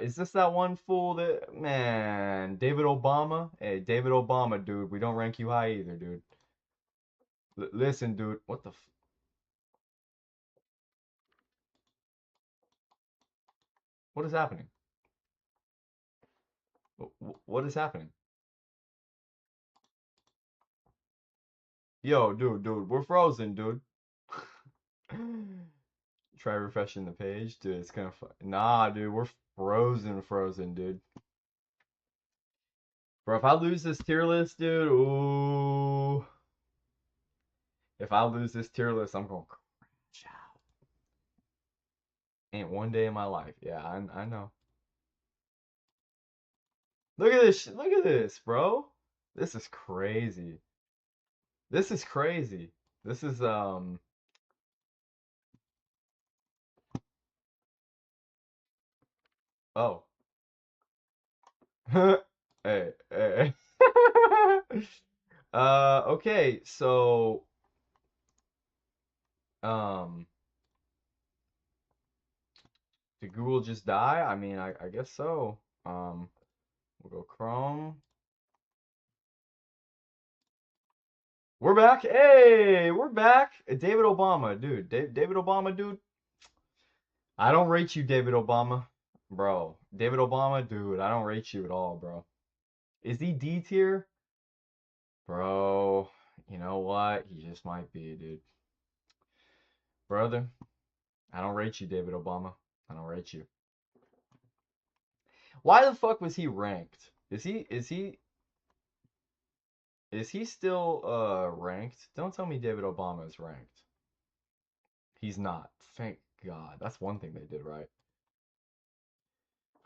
Is this that one fool that, man, David Obama? Hey, David Obama, dude, we don't rank you high either, dude. Listen, dude, what the what is happening? What is happening? Yo, dude, we're frozen, dude. Try refreshing the page, dude. It's kind of nah, dude. We're frozen, dude. Bro, if I lose this tier list, dude, ooh. If I lose this tier list, I'm gonna crash out. Ain't one day in my life. Yeah, I know. Look at this. Look at this, bro. This is crazy. This is crazy. This is oh. Hey, hey. Okay, so um did Google just die? I mean, I guess so. We'll go Chrome. We're back. Hey, we're back. David Obama, dude. David Obama, dude. I don't rate you, David Obama. Bro, David Obama, dude, I don't rate you at all, bro. Is he D tier? Bro, you know what? He just might be, dude. Brother, I don't rate you, David Obama. I don't rate you. Why the fuck was he ranked? Is he still ranked? Don't tell me David Obama is ranked. He's not. Thank God. That's one thing they did right.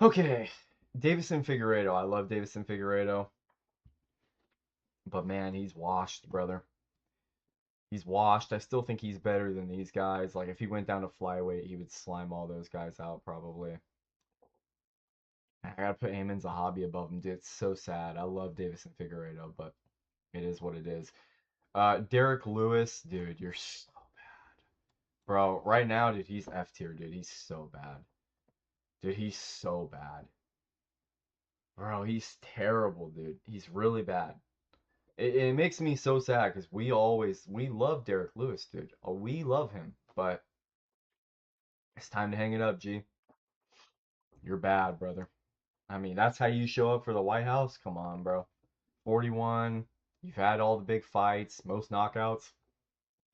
Okay. Davison Figueiredo. I love Davison Figueiredo. But man, he's washed, brother. He's washed. I still think he's better than these guys. Like if he went down to flyweight, he would slime all those guys out probably. I gotta put Amin Zahabi above him, dude. It's so sad. I love Davison Figueiredo, but it is what it is. Derek Lewis, dude, you're so bad. Bro, right now, dude, he's F tier, dude. He's so bad. Dude, he's so bad. Bro, he's terrible, dude. He's really bad. It makes me so sad because we love Derek Lewis, dude. We love him, but it's time to hang it up, G. You're bad, brother. I mean, that's how you show up for the White House? Come on, bro. 41. You've had all the big fights, most knockouts.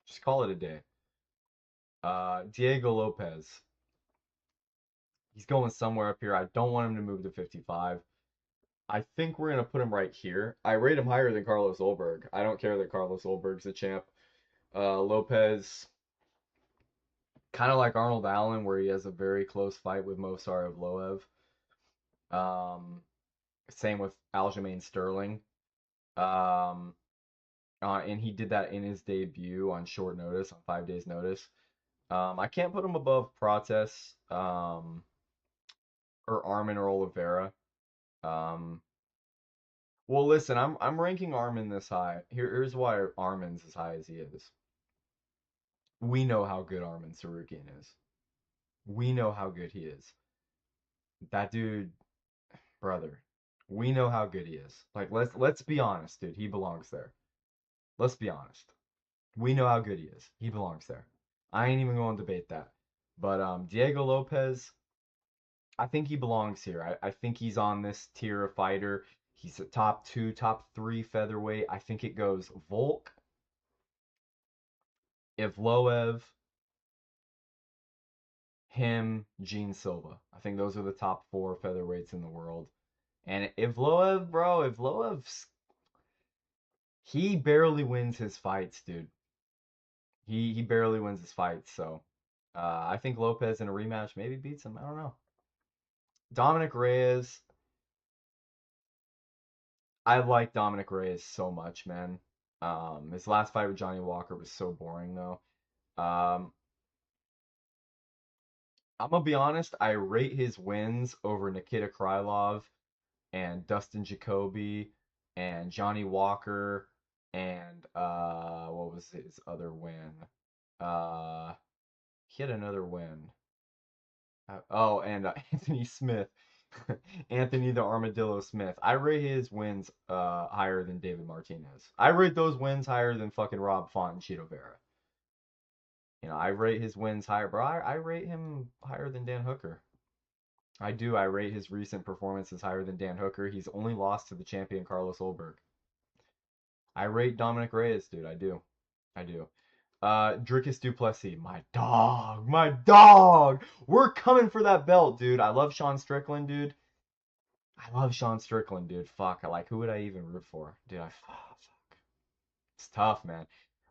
Just call it a day. Diego Lopez. He's going somewhere up here. I don't want him to move to 55. I think we're going to put him right here. I rate him higher than Carlos Ulberg. I don't care that Carlos Ulberg's a champ. Lopez, kind of like Arnold Allen, where he has a very close fight with Movsar Evloev. Same with Aljamain Sterling. And he did that in his debut on short notice, on 5 days' notice. I can't put him above Prates or Armin or Oliveira. Um, well, listen, I'm ranking Armin this high. Here's why Armin's as high as he is. We know how good Armin Sarukian is. We know how good he is. That dude, brother. We know how good he is. Like let's be honest, dude. He belongs there. Let's be honest. We know how good he is. He belongs there. I ain't even going to debate that. But Diego Lopez, I think he belongs here. I think he's on this tier of fighter. He's a top two, top three featherweight. I think it goes Volk, Evloev, him, Gene Silva. I think those are the top four featherweights in the world. And Evloev, bro, Evloev's he barely wins his fights, dude. He barely wins his fights, so I think Lopez in a rematch maybe beats him. I don't know. Dominic Reyes, I like Dominic Reyes so much, man. His last fight with Johnny Walker was so boring though. Um, I'm gonna be honest, I rate his wins over Nikita Krylov and Dustin Jacoby and Johnny Walker and what was his other win? Uh he had another win. Anthony Smith. Anthony the Armadillo Smith. I rate his wins higher than David Martinez. I rate those wins higher than fucking Rob Font and Cheeto Vera. You know, I rate his wins higher, bro. I rate him higher than Dan Hooker. I do. I rate his recent performances higher than Dan Hooker. He's only lost to the champion Carlos Ulberg. I rate Dominic Reyes, dude. I do. I do. Dricus Du Plessis, my dog, my dog. We're coming for that belt, dude. I love Sean Strickland, dude. I love Sean Strickland, dude. Fuck, who would I even root for, dude? Fuck. It's tough, man.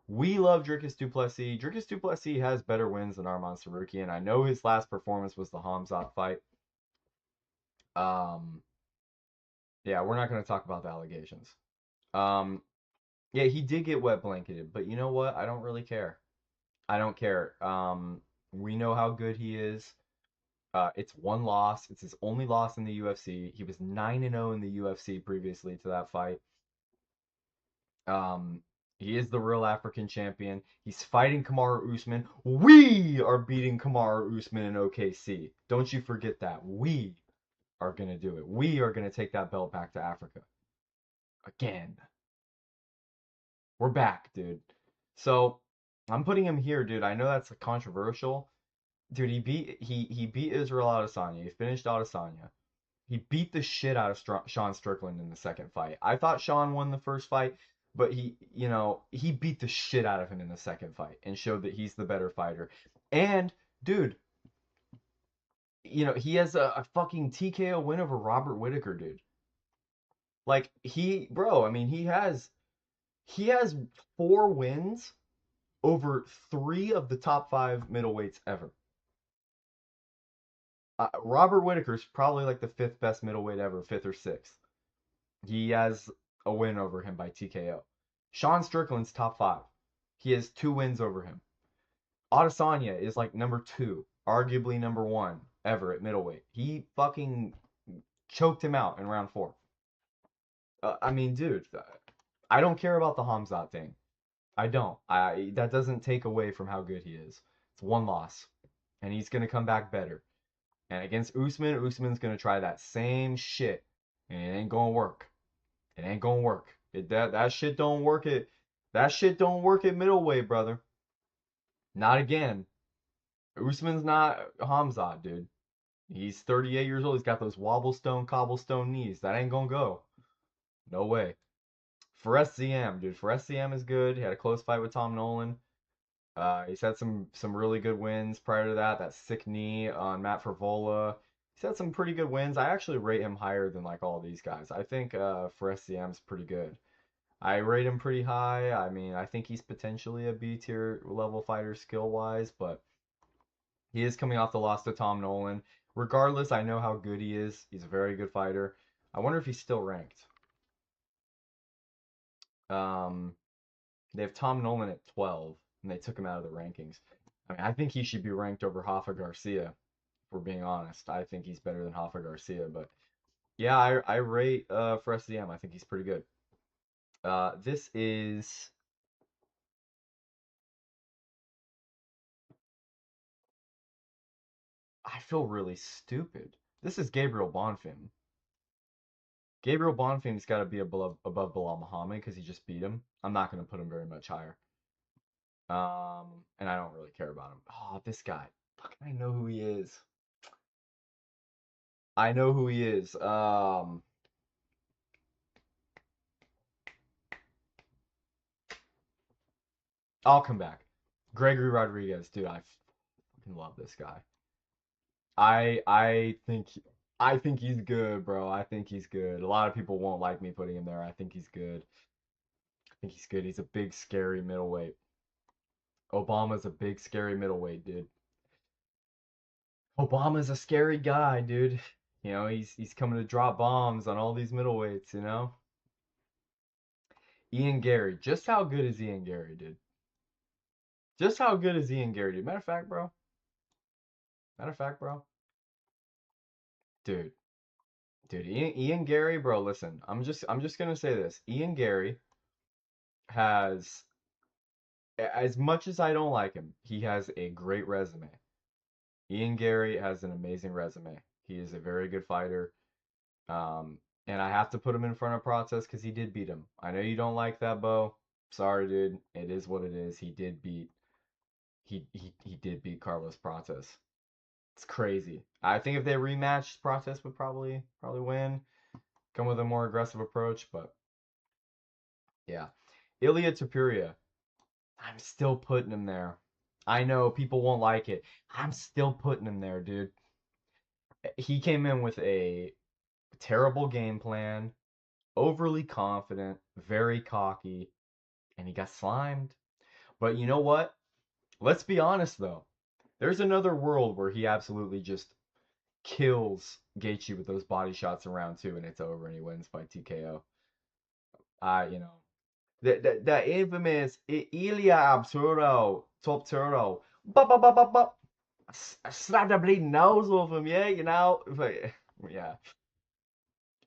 We love Dricus Du Plessis. Dricus Du Plessis has better wins than Arman Sarukian. I know his last performance was the Hamzat fight. Um, yeah, we're not gonna talk about the allegations. Um, yeah, he did get wet blanketed, but you know what? I don't really care. I don't care. We know how good he is. It's one loss. It's his only loss in the UFC. He was 9-0 in the UFC previously to that fight. Um, he is the real African champion. He's fighting Kamaru Usman. We are beating Kamaru Usman in OKC. Don't you forget that. We are gonna do it. We are gonna take that belt back to Africa again. We're back, dude. So I'm putting him here, dude. I know that's controversial. Dude, he beat Israel Adesanya. He finished Adesanya. He beat the shit out of Sean Strickland in the second fight. I thought Sean won the first fight, but he beat the shit out of him in the second fight and showed that he's the better fighter. And dude, he has a fucking TKO win over Robert Whittaker, dude. Like bro, I mean, he has 4 wins over 3 of the top 5 middleweights ever. Robert Whittaker's probably like the 5th best middleweight ever, 5th or 6th. He has a win over him by TKO. Sean Strickland's top 5. He has 2 wins over him. Adesanya is like number 2, arguably number 1 ever at middleweight. He fucking choked him out in round 4. I mean, dude, I don't care about the Hamzat thing. I don't. That doesn't take away from how good he is. It's one loss, and he's gonna come back better. And against Usman, Usman's gonna try that same shit, and it ain't gonna work. It ain't gonna work. That shit don't work at middleweight, brother. Not again. Usman's not Hamzat, dude. He's 38 years old. He's got those cobblestone knees. That ain't gonna go. No way. For SCM, dude. For SCM is good. He had a close fight with Tom Nolan. He's had some really good wins prior to that. That sick knee on Matt Frevola. He's had some pretty good wins. I actually rate him higher than like all these guys. I think for SCM is pretty good. I rate him pretty high. I mean, I think he's potentially a B tier level fighter skill wise, but he is coming off the loss to Tom Nolan. Regardless, I know how good he is. He's a very good fighter. I wonder if he's still ranked. Um, they have Tom Nolan at 12, and they took him out of the rankings. I mean, I think he should be ranked over Rafa Garcia, if we're being honest. I think he's better than Rafa Garcia, but Yeah, I rate for SCM. I think he's pretty good. This is I feel really stupid. This is Gabriel Bonfim. Gabriel Bonfim's got to be above Bilal Muhammad because he just beat him. I'm not going to put him very much higher. And I don't really care about him. Oh, this guy. Fuck, I know who he is. I know who he is. I'll come back. Gregory Rodriguez, dude, I fucking love this guy. I think he's good, bro. I think he's good. A lot of people won't like me putting him there. I think he's good. I think he's good. He's a big, scary middleweight. Obama's a big, scary middleweight, dude. Obama's a scary guy, dude. You know, he's coming to drop bombs on all these middleweights, you know? Ian Gary. Just how good is Ian Gary, dude? Just how good is Ian Gary, dude? Matter of fact, bro. Matter of fact, bro. Dude. Dude, Ian Gary, bro, listen. I'm just gonna say this. Ian Gary has, as much as I don't like him, he has a great resume. Ian Gary has an amazing resume. He is a very good fighter. Um, and I have to put him in front of Process because he did beat him. I know you don't like that, Bo. Sorry, dude. It is what it is. He did beat Carlos Process. It's crazy. I think if they rematched, Process would probably win. Come with a more aggressive approach, but yeah. Ilya Tapuria. I'm still putting him there. I know people won't like it. I'm still putting him there, dude. He came in with a terrible game plan, overly confident, very cocky, and he got slimed. But you know what? Let's be honest though. There's another world where he absolutely just kills Gaethje with those body shots in round two, and it's over, and he wins by TKO. You know, the infamous Ilya Absuro top turtle. Bop, bop, bop, bop, bop. Slap the bleeding nose off him, yeah, you know. But, yeah.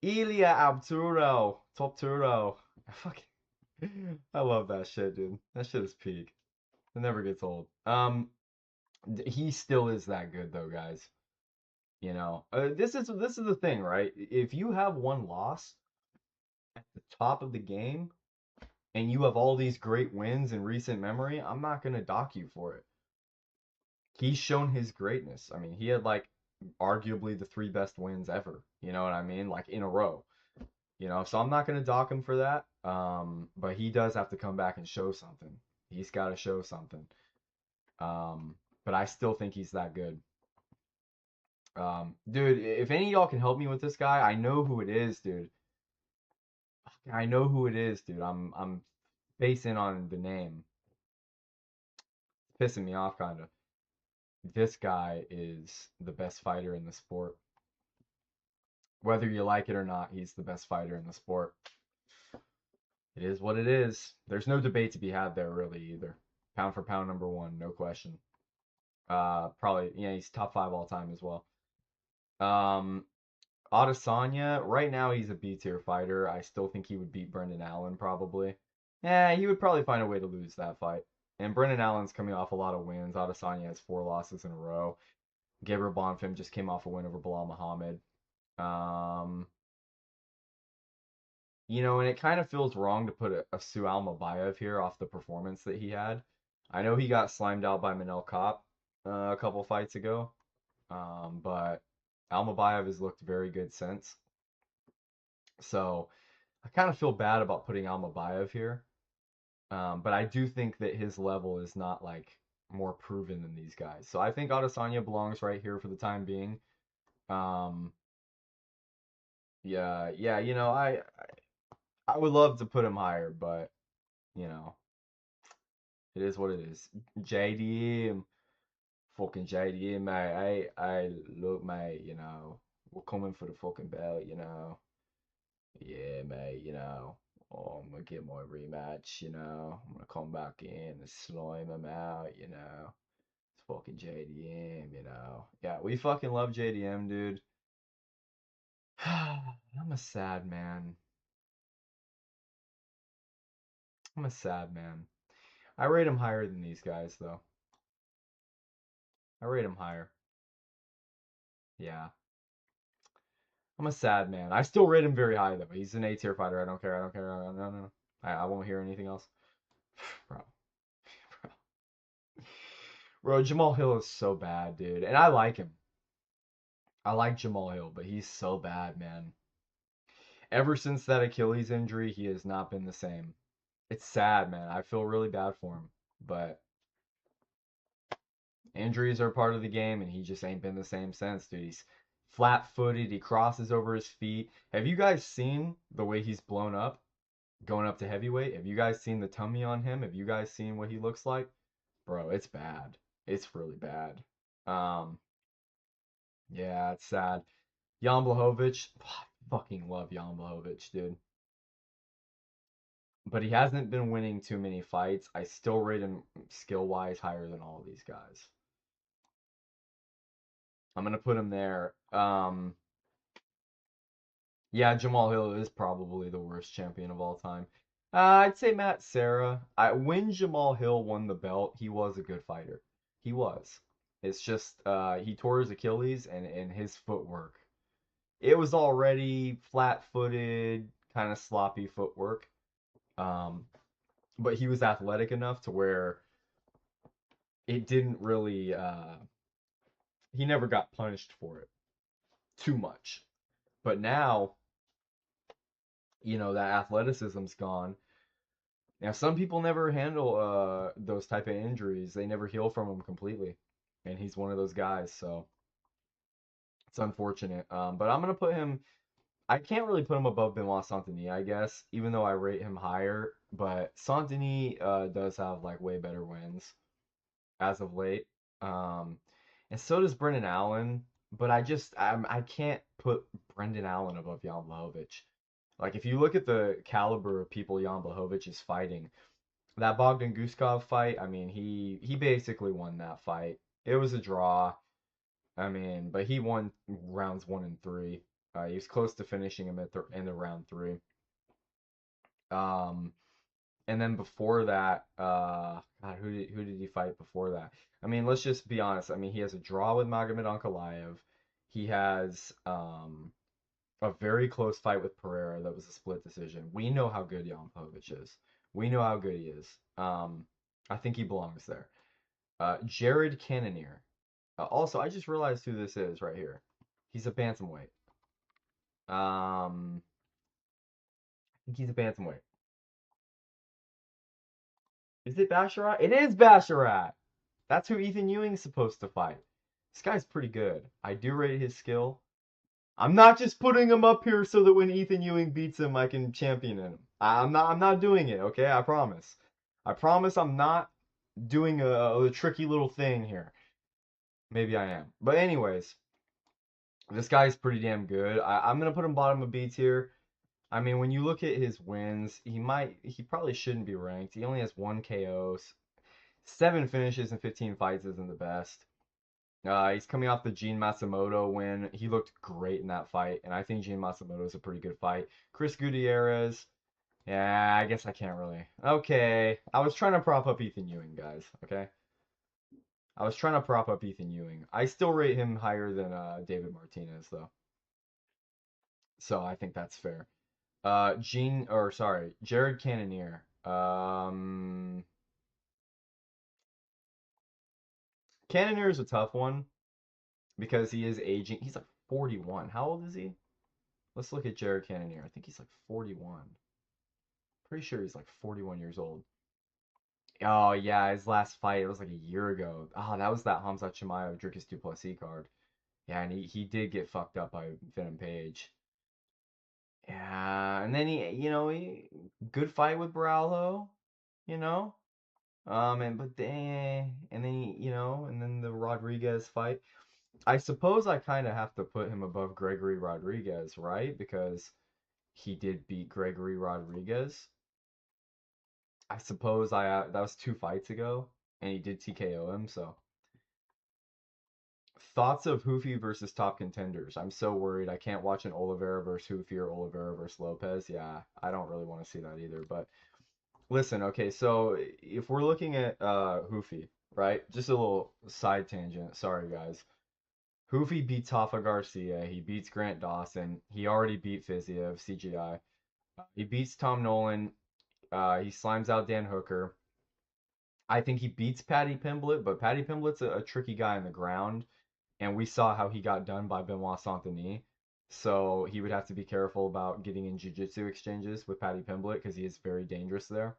Ilya Absuro top turtle. I love that shit, dude. That shit is peak. It never gets old. He still is that good though, guys. You know, this is the thing, right? If you have one loss at the top of the game and you have all these great wins in recent memory, I'm not gonna dock you for it. He's shown his greatness. I mean, he had like arguably the three best wins ever. You know what I mean? Like in a row. You know, so I'm not gonna dock him for that. But he does have to come back and show something. He's got to show something. But I still think he's that good. Dude, if any of y'all can help me with this guy, I know who it is, dude. I know who it is, dude. I'm basing on the name. It's pissing me off kind of. This guy is the best fighter in the sport. Whether you like it or not, he's the best fighter in the sport. It is what it is. There's no debate to be had there really either. Pound for pound number one, no question. Probably, yeah, he's top five all time as well. Um, Adesanya, right now he's a B tier fighter. I still think he would beat Brendan Allen probably. Yeah, he would probably find a way to lose that fight. And Brendan Allen's coming off a lot of wins. Adesanya has 4 losses in a row. Gabriel Bonfim just came off a win over Bilal Muhammad. Um, you know, and it kind of feels wrong to put a Sual Mabayev here off the performance that he had. I know he got slimed out by Manel Kopp a couple fights ago, but Almabayev has looked very good since. So I kind of feel bad about putting Almabayev here, but I do think that his level is not like more proven than these guys. So I think Adesanya belongs right here for the time being. Um, yeah, you know, I would love to put him higher, but you know, it is what it is. JDM, fucking JDM, mate. Look, mate. You know, we're coming for the fucking belt. You know, yeah, mate. You know, oh, I'm gonna get my rematch. You know, I'm gonna come back in and slime him out. You know, it's fucking JDM. You know, yeah, we fucking love JDM, dude. I'm a sad man. I'm a sad man. I rate him higher than these guys, though. I rate him higher. Yeah. I'm a sad man. I still rate him very high, though. He's an A tier fighter. I don't care. I don't care. No, no, no. I won't hear anything else. Bro. Bro, Jamal Hill is so bad, dude. And I like him. I like Jamal Hill, but he's so bad, man. Ever since that Achilles injury, he has not been the same. It's sad, man. I feel really bad for him. But injuries are part of the game, and he just ain't been the same since, dude. He's flat-footed. He crosses over his feet. Have you guys seen the way he's blown up, going up to heavyweight? Have you guys seen the tummy on him? Have you guys seen what he looks like? Bro, it's bad. It's really bad. Um, yeah, it's sad. Jan Blachowicz, I fucking love Jan Blachowicz, dude. But he hasn't been winning too many fights. I still rate him skill-wise higher than all of these guys. I'm gonna put him there. Yeah, Jamal Hill is probably the worst champion of all time. I'd say Matt Serra. When Jamal Hill won the belt, he was a good fighter. He was. It's just he tore his Achilles and his footwork. It was already flat-footed, kind of sloppy footwork. Um, but he was athletic enough to where it didn't really he never got punished for it too much. But now, that athleticism's gone. Now some people never handle those type of injuries. They never heal from them completely. And he's one of those guys, so it's unfortunate. But I'm gonna put him I can't really put him above Benoit Saint-Denis, I guess, even though I rate him higher. But Saint-Denis does have like way better wins as of late. Um, and so does Brendan Allen. But I can't put Brendan Allen above Jan Blachowicz. Like if you look at the caliber of people Jan Blachowicz is fighting, that Bogdan Guskov fight, I mean, he basically won that fight. It was a draw. I mean, but he won rounds 1 and 3. He was close to finishing him at the end of round 3. Um, and then before that, God, who did he fight before that? I mean, let's just be honest. I mean, he has a draw with Magomed Ankalaev. He has a very close fight with Pereira that was a split decision. We know how good Jan Blachowicz is. We know how good he is. I think he belongs there. Jared Cannonier. Also, I just realized who this is right here. He's a bantamweight. I think he's a bantamweight. Is it Basharat? It is Basharat. That's who Ethan Ewing's supposed to fight. This guy's pretty good. I do rate his skill. I'm not just putting him up here so that when Ethan Ewing beats him, I can champion him. I'm not doing it, okay? I promise. I promise I'm not doing a tricky little thing here. Maybe I am. But anyways, this guy's pretty damn good. I'm gonna put him bottom of B tier. I mean, when you look at his wins, he probably shouldn't be ranked. He only has 1 KO, 7 finishes in 15 fights isn't the best. He's coming off the Gene Matsumoto win. He looked great in that fight, and I think Gene Matsumoto is a pretty good fight. Chris Gutierrez, yeah, I guess I can't really. Okay, I was trying to prop up Ethan Ewing, guys. Okay, I was trying to prop up Ethan Ewing. I still rate him higher than David Martinez, though. So I think that's fair. Jared Cannonier. Cannonier is a tough one because he is aging. He's like 41. How old is he? Let's look at Jared Cannonier. I think he's like 41. Pretty sure he's like 41 years old. Oh yeah, his last fight, it was like a year ago. Oh, that was that Hamza Chimaev Dricus Du Plessis card. Yeah, and he did get fucked up by Venom Page. Yeah, and then he good fight with Brawlo, you know. And then and then the Rodriguez fight. I suppose I kind of have to put him above Gregory Rodriguez, right? Because he did beat Gregory Rodriguez. I suppose that was 2 fights ago, and he did TKO him. So thoughts of Hoofy versus top contenders. I'm so worried. I can't watch an Oliveira versus Hoofy or Oliveira versus Lopez. Yeah, I don't really want to see that either. But listen, okay, so if we're looking at Hoofy, right? Just a little side tangent. Sorry, guys. Hoofy beats Hoffa Garcia. He beats Grant Dawson. He already beat Fiziev, CGI. He beats Tom Nolan. He slimes out Dan Hooker. I think he beats Paddy Pimblett, but Paddy Pimblett's a tricky guy on the ground, and we saw how he got done by Benoit Saint-Denis. So he would have to be careful about getting in jiu-jitsu exchanges with Paddy Pimblett because he is very dangerous there.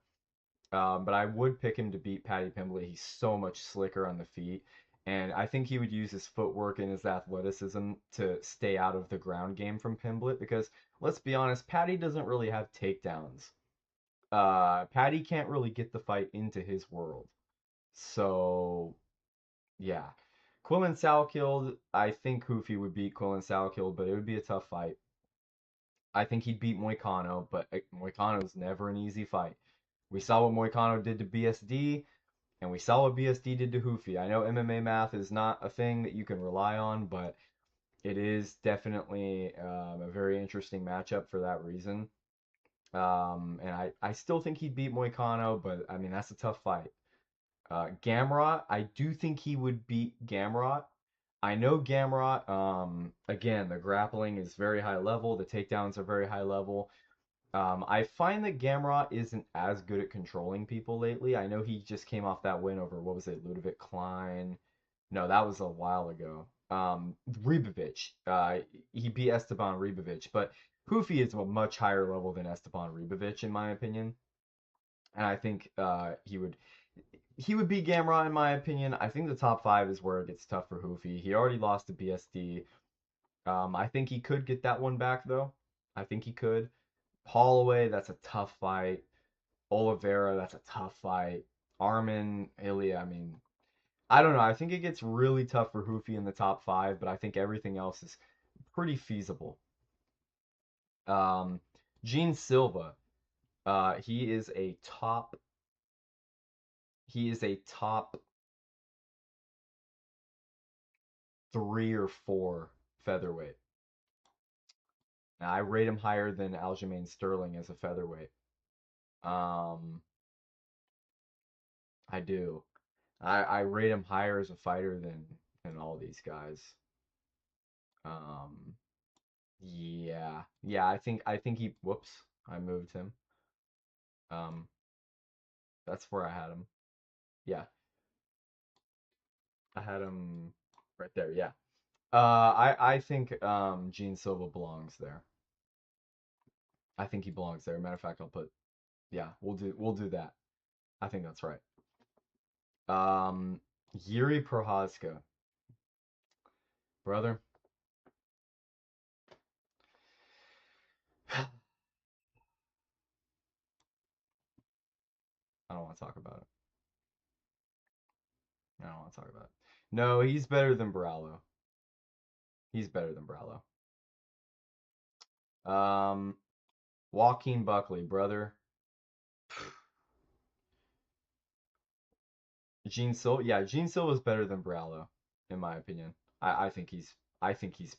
But I would pick him to beat Paddy Pimblett. He's so much slicker on the feet. And I think he would use his footwork and his athleticism to stay out of the ground game from Pimblett because, let's be honest, Paddy doesn't really have takedowns. Paddy can't really get the fight into his world. So, yeah. Quillen Salkilled, I think Hoofy would beat Quillen Salkilled, but it would be a tough fight. I think he'd beat Moicano, but Moicano's never an easy fight. We saw what Moicano did to BSD, and we saw what BSD did to Hoofy. I know MMA math is not a thing that you can rely on, but it is definitely a very interesting matchup for that reason. And I still think he'd beat Moicano, but I mean, that's a tough fight. Gamrot, I do think he would beat Gamrot. I know Gamrot, again, the grappling is very high level, the takedowns are very high level. I find that Gamrot isn't as good at controlling people lately. I know he just came off that win over, what was it, Ludovic Klein? No, that was a while ago. Ribovic. He beat Esteban Ribovic, but Hoofy is a much higher level than Esteban Ribovic, in my opinion. And I think he would beat Gamrot in my opinion. I think the top five is where it gets tough for Hoofy. He already lost to BSD. I think he could get that one back though. I think he could. Holloway, that's a tough fight. Oliveira, that's a tough fight. Armin, Ilya, I mean, I don't know. I think it gets really tough for Hoofy in the top five, but I think everything else is pretty feasible. Um, Gene Silva, he is a top. He is a top 3 or 4 featherweight. Now, I rate him higher than Aljamain Sterling as a featherweight. Um, I do. I rate him higher as a fighter than all these guys. Um, yeah. I think he. Whoops, I moved him. Um, that's where I had him. Yeah, I had him right there. Yeah. I think Gene Silva belongs there. I think he belongs there. Matter of fact, I'll put. Yeah, we'll do that. I think that's right. Um, Yuri Prohaska, brother. I don't want to talk about it. I don't want to talk about it. No, he's better than Barallo. He's better than Barallo. Um, Joaquin Buckley, brother. Gene Silva is better than Barallo, in my opinion. I think he's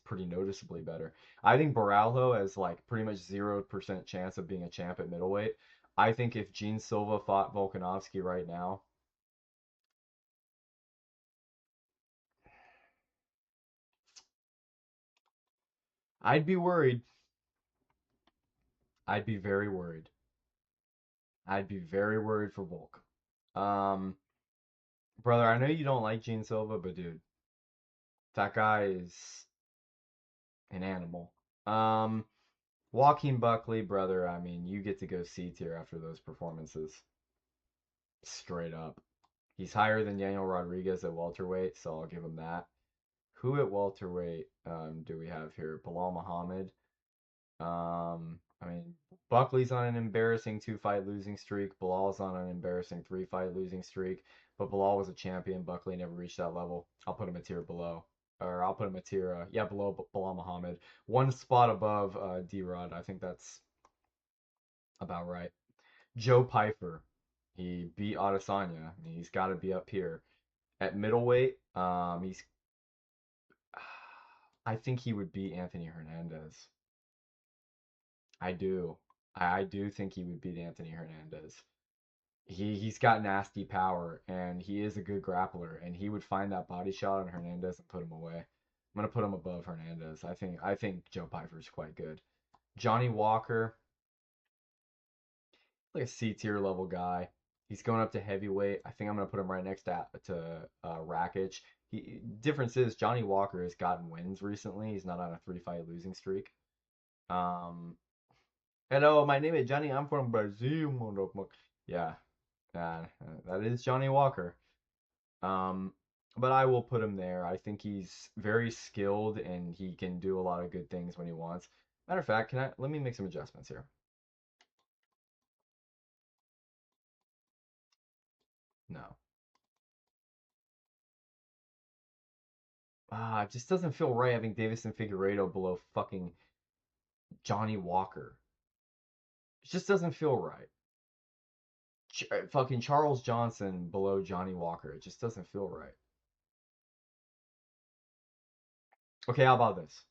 pretty noticeably better. I think Barallo has like pretty much 0% chance of being a champ at middleweight. I think if Gene Silva fought Volkanovski right now, I'd be worried. I'd be very worried. I'd be very worried for Volk. Um, brother, I know you don't like Gene Silva, but dude, that guy is an animal. Um, Joaquin Buckley, brother, I mean, you get to go C tier after those performances. Straight up. He's higher than Daniel Rodriguez at welterweight, so I'll give him that. Who at welterweight do we have here? Bilal Muhammad. I mean, Buckley's on an embarrassing 2-fight losing streak. Bilal's on an embarrassing 3-fight losing streak. But Bilal was a champion. Buckley never reached that level. I'll put him a tier below. Or I'll put him a tier, below Bilal Muhammad. One spot above D-Rod. I think that's about right. Joe Pyfer. He beat Adesanya. He's got to be up here. At middleweight, he's I think he would beat Anthony Hernandez. I do. I do think he would beat Anthony Hernandez. He's got nasty power and he is a good grappler and he would find that body shot on Hernandez and put him away. I'm gonna put him above Hernandez. I think Joe Piper's quite good. Johnny Walker, like a C tier level guy. He's going up to heavyweight. I think I'm gonna put him right next to Rakic. Difference is Johnny Walker has gotten wins recently. He's not on a 3-fight losing streak. Um, Hello, my name is Johnny. I'm from Brazil, motherfucker. Yeah, that is Johnny Walker. Um, but I will put him there. I think he's very skilled and he can do a lot of good things when he wants. Matter of fact, let me make some adjustments here. No. It just doesn't feel right having Davison Figueiredo below fucking Johnny Walker. It just doesn't feel right. Fucking Charles Johnson below Johnny Walker. It just doesn't feel right. Okay, how about this?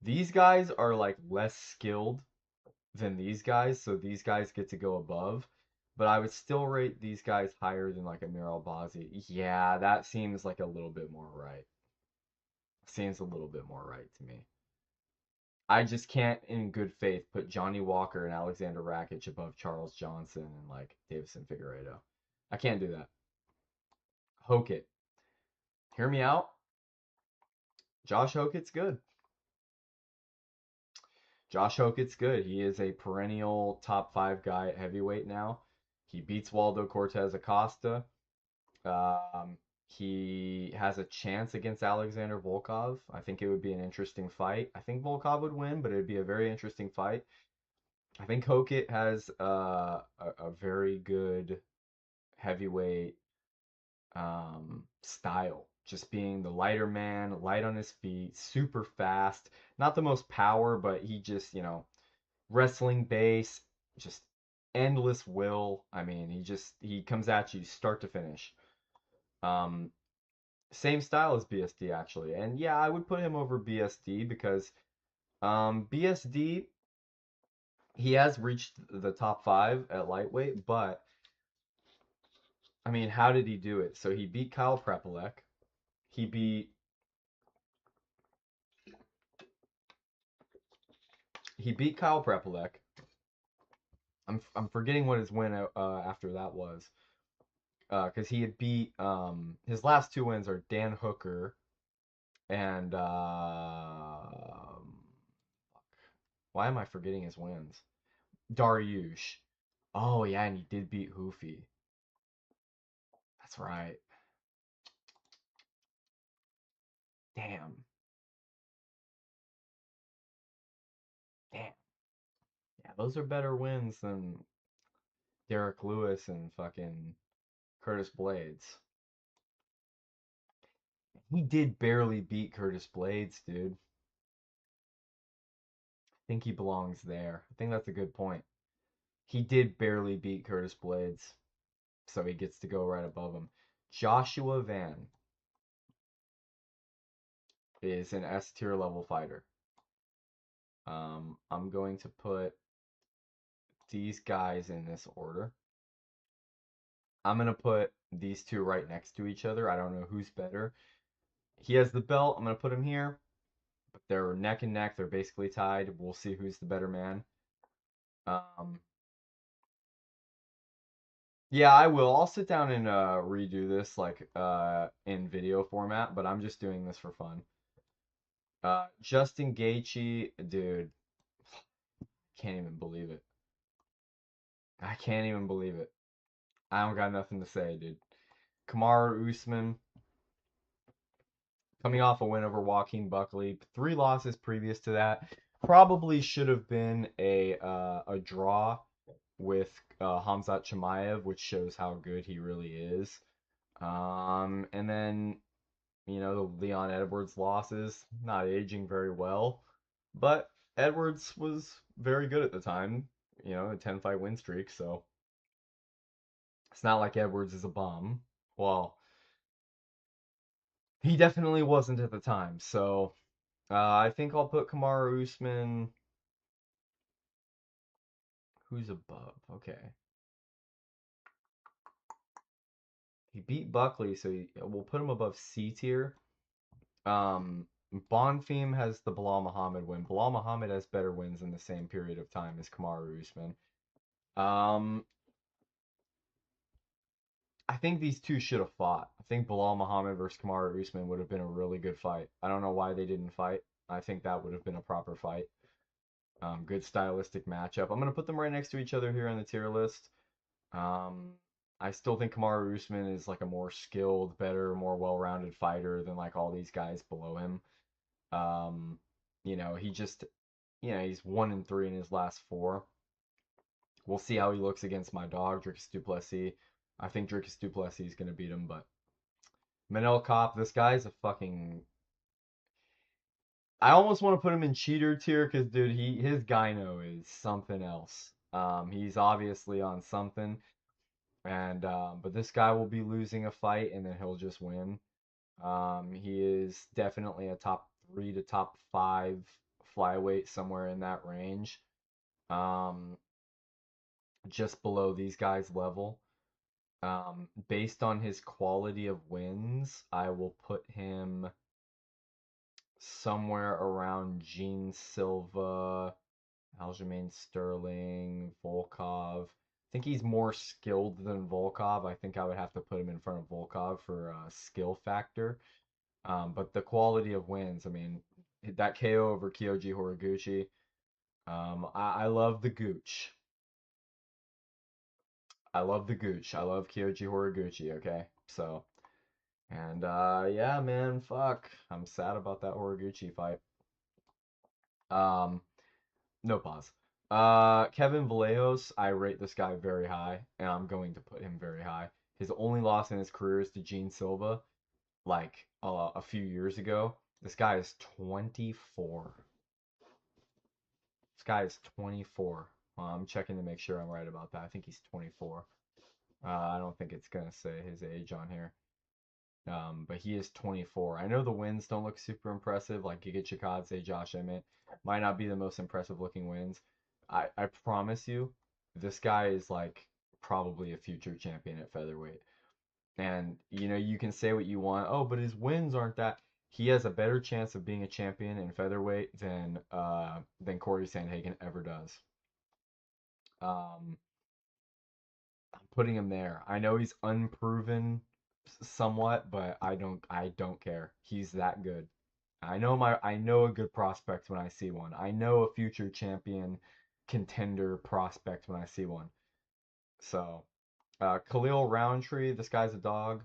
These guys are like less skilled than these guys, so these guys get to go above. But I would still rate these guys higher than like Amir Albazi. Yeah, that seems like a little bit more right. Seems a little bit more right to me. I just can't, in good faith, put Johnny Walker and Alexander Rakic above Charles Johnson and like Davison Figueiredo. I can't do that. Hokit. Hear me out. Josh Hokit's good. Josh Hokit's good. He is a perennial top 5 guy at heavyweight now. He beats Waldo Cortez Acosta. He has a chance against Alexander Volkov. I think it would be an interesting fight. I think Volkov would win, but it would be a very interesting fight. I think Hokit has a very good heavyweight style. Just being the lighter man, light on his feet, super fast. Not the most power, but he just, wrestling base, just endless will. I mean, he comes at you start to finish. Um, Same style as BSD actually, and yeah, I would put him over BSD because BSD he has reached the top 5 at lightweight, but I mean, how did he do it? So he beat Kyle Prepolek. He beat he beat Kyle Prepolek. I'm forgetting what his win after that was. Because he had beat his last 2 wins are Dan Hooker and why am I forgetting his wins? Dariush. Oh yeah, and he did beat Hoofy. That's right. Damn. Damn. Yeah, those are better wins than Derek Lewis and fucking Curtis Blades. He did barely beat Curtis Blades, dude. I think he belongs there. I think that's a good point. He did barely beat Curtis Blades, so he gets to go right above him. Joshua Van is an S tier level fighter. I'm going to put these guys in this order. I'm going to put these two right next to each other. I don't know who's better. He has the belt. I'm going to put him here. But they're neck and neck. They're basically tied. We'll see who's the better man. Um, yeah, I will. I'll sit down and redo this like in video format, but I'm just doing this for fun. Justin Gaethje, dude, can't even believe it. I can't even believe it. I don't got nothing to say, dude. Kamaru Usman, coming off a win over Joaquin Buckley, 3 losses previous to that. Probably should have been a draw with Hamzat Chimaev, which shows how good he really is. And then the Leon Edwards losses, not aging very well, but Edwards was very good at the time. A 10-fight win streak, so it's not like Edwards is a bum. Well, he definitely wasn't at the time, so I think I'll put Kamaru Usman. Who's above? Okay. He beat Buckley, so we'll put him above C tier. Um, Bonfim has the Bilal Muhammad win. Bilal Muhammad has better wins in the same period of time as Kamaru Usman. Um, I think these two should have fought. I think Bilal Muhammad versus Kamaru Usman would have been a really good fight. I don't know why they didn't fight. I think that would have been a proper fight. Good stylistic matchup. I'm gonna put them right next to each other here on the tier list. Um, I still think Kamaru Usman is like a more skilled, better, more well-rounded fighter than like all these guys below him. Um, he just, he's 1-3 in his last four. We'll see how he looks against my dog, Dricus du Plessis. I think Dricus du Plessis is gonna beat him, but Manel Kopp, this guy's a fucking. I almost want to put him in cheater tier because, dude, his gyno is something else. He's obviously on something. And but this guy will be losing a fight and then he'll just win. He is definitely a top 3 to top 5 flyweight somewhere in that range. Um, just below these guys' level. Based on his quality of wins, I will put him somewhere around Gene Silva, Aljamain Sterling, Volkov. I think he's more skilled than Volkov. I think I would have to put him in front of Volkov for skill factor. But the quality of wins, I mean, that KO over Kyoji Horiguchi. I love the Gooch. I love the Gooch. I love Kyoji Horiguchi, okay? So, and yeah, man, fuck. I'm sad about that Horiguchi fight. Um, No pause. Kevin Vallejos, I rate this guy very high, and I'm going to put him very high. His only loss in his career is to Gene Silva, like a few years ago. This guy is 24. This guy is 24. I'm checking to make sure I'm right about that. I think he's 24. I don't think it's gonna say his age on here. But he is 24. I know the wins don't look super impressive, like Giga Chikadze, Josh Emmett. Might not be the most impressive looking wins. I promise you, this guy is like probably a future champion at featherweight. And you can say what you want. Oh, but his wins aren't that. He has a better chance of being a champion in featherweight than Corey Sandhagen ever does. Um, I'm putting him there. I know he's unproven somewhat, but I don't care. He's that good. I know a good prospect when I see one. I know a future champion contender prospect when I see one. So, Khalil Roundtree, this guy's a dog.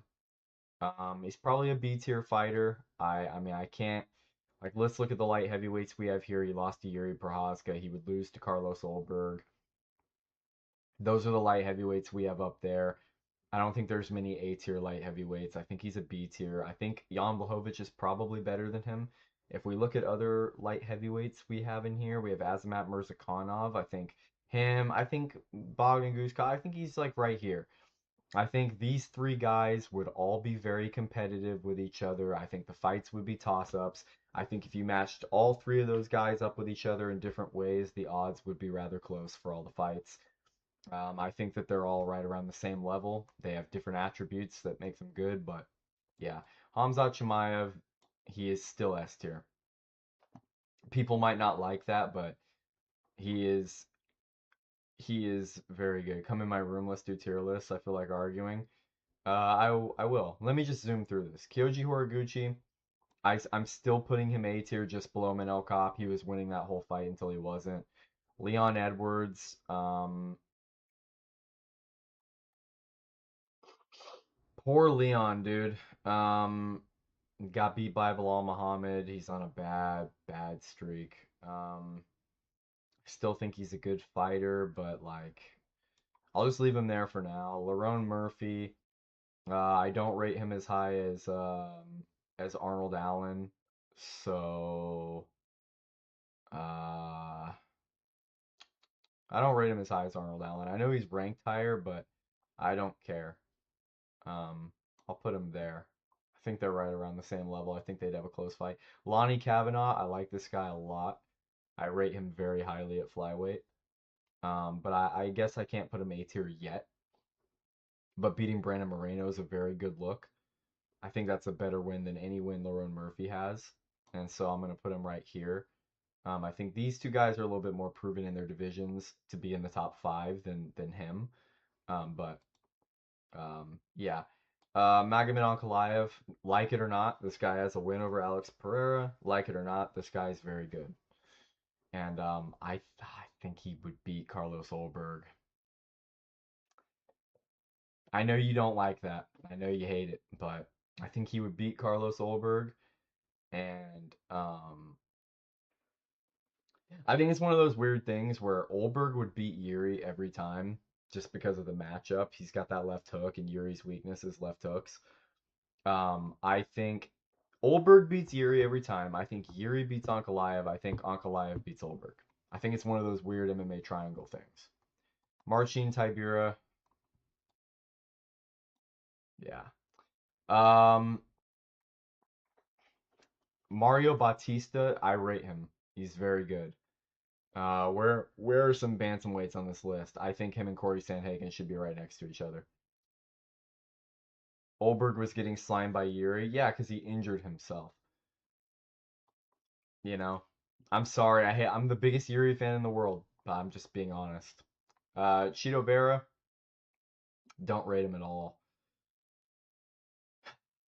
He's probably a B tier fighter. I mean I can't like let's look at the light heavyweights we have here. He lost to Yuri Prohaska. He would lose to Carlos Olberg. Those are the light heavyweights we have up there. I don't think there's many A tier light heavyweights. I think he's a B tier. I think Jan Blachowicz is probably better than him. If we look at other light heavyweights we have in here, we have Azamat Murzakanov. I think him. I think Bogdan Guskov. I think he's like right here. I think these three guys would all be very competitive with each other. I think the fights would be toss-ups. I think if you matched all three of those guys up with each other in different ways, the odds would be rather close for all the fights. I think that they're all right around the same level. They have different attributes that make them good, but yeah. Hamzat Chimaev, he is still S tier. People might not like that, but he is he is very good. Come in my room, let's do tier lists. I feel like arguing. I will. Let me just zoom through this. Kyoji Horiguchi, I'm still putting him A tier just below Manel Kopp. He was winning that whole fight until he wasn't. Leon Edwards, poor Leon, dude. Got beat by Bilal Muhammad. He's on a bad streak. Still think he's a good fighter, but like, I'll just leave him there for now. Lerone Murphy. I don't rate him as high as Arnold Allen. So uh, I don't rate him as high as Arnold Allen. I know he's ranked higher, but I don't care. Um, I'll put him there. I think they're right around the same level. I think they'd have a close fight. Lonnie Kavanaugh, I like this guy a lot. I rate him very highly at flyweight. But I guess I can't put him A tier yet. But beating Brandon Moreno is a very good look. I think that's a better win than any win Lerone Murphy has. And so I'm going to put him right here. I think these two guys are a little bit more proven in their divisions to be in the top five than him. Yeah. Magomed Ankalaev, like it or not, this guy has a win over Alex Pereira. Like it or not, this guy is very good. And I think he would beat Carlos Olberg. I know you don't like that. I know you hate it, but I think he would beat Carlos Olberg. And I think it's one of those weird things where Olberg would beat Yuri every time just because of the matchup. He's got that left hook, and Yuri's weakness is left hooks. I think Olberg beats Yuri every time. I think Yuri beats Ankalaev. I think Ankalaev beats Olberg. I think it's one of those weird MMA triangle things. Marcin Tybura. Yeah. Mario Bautista, I rate him. He's very good. Where are some bantamweights on this list? I think him and Corey Sandhagen should be right next to each other. Olberg was getting slimed by Yuri. Yeah, because he injured himself. You know, I'm sorry. I'm the biggest Yuri fan in the world, but I'm just being honest. Chito Vera, don't rate him at all.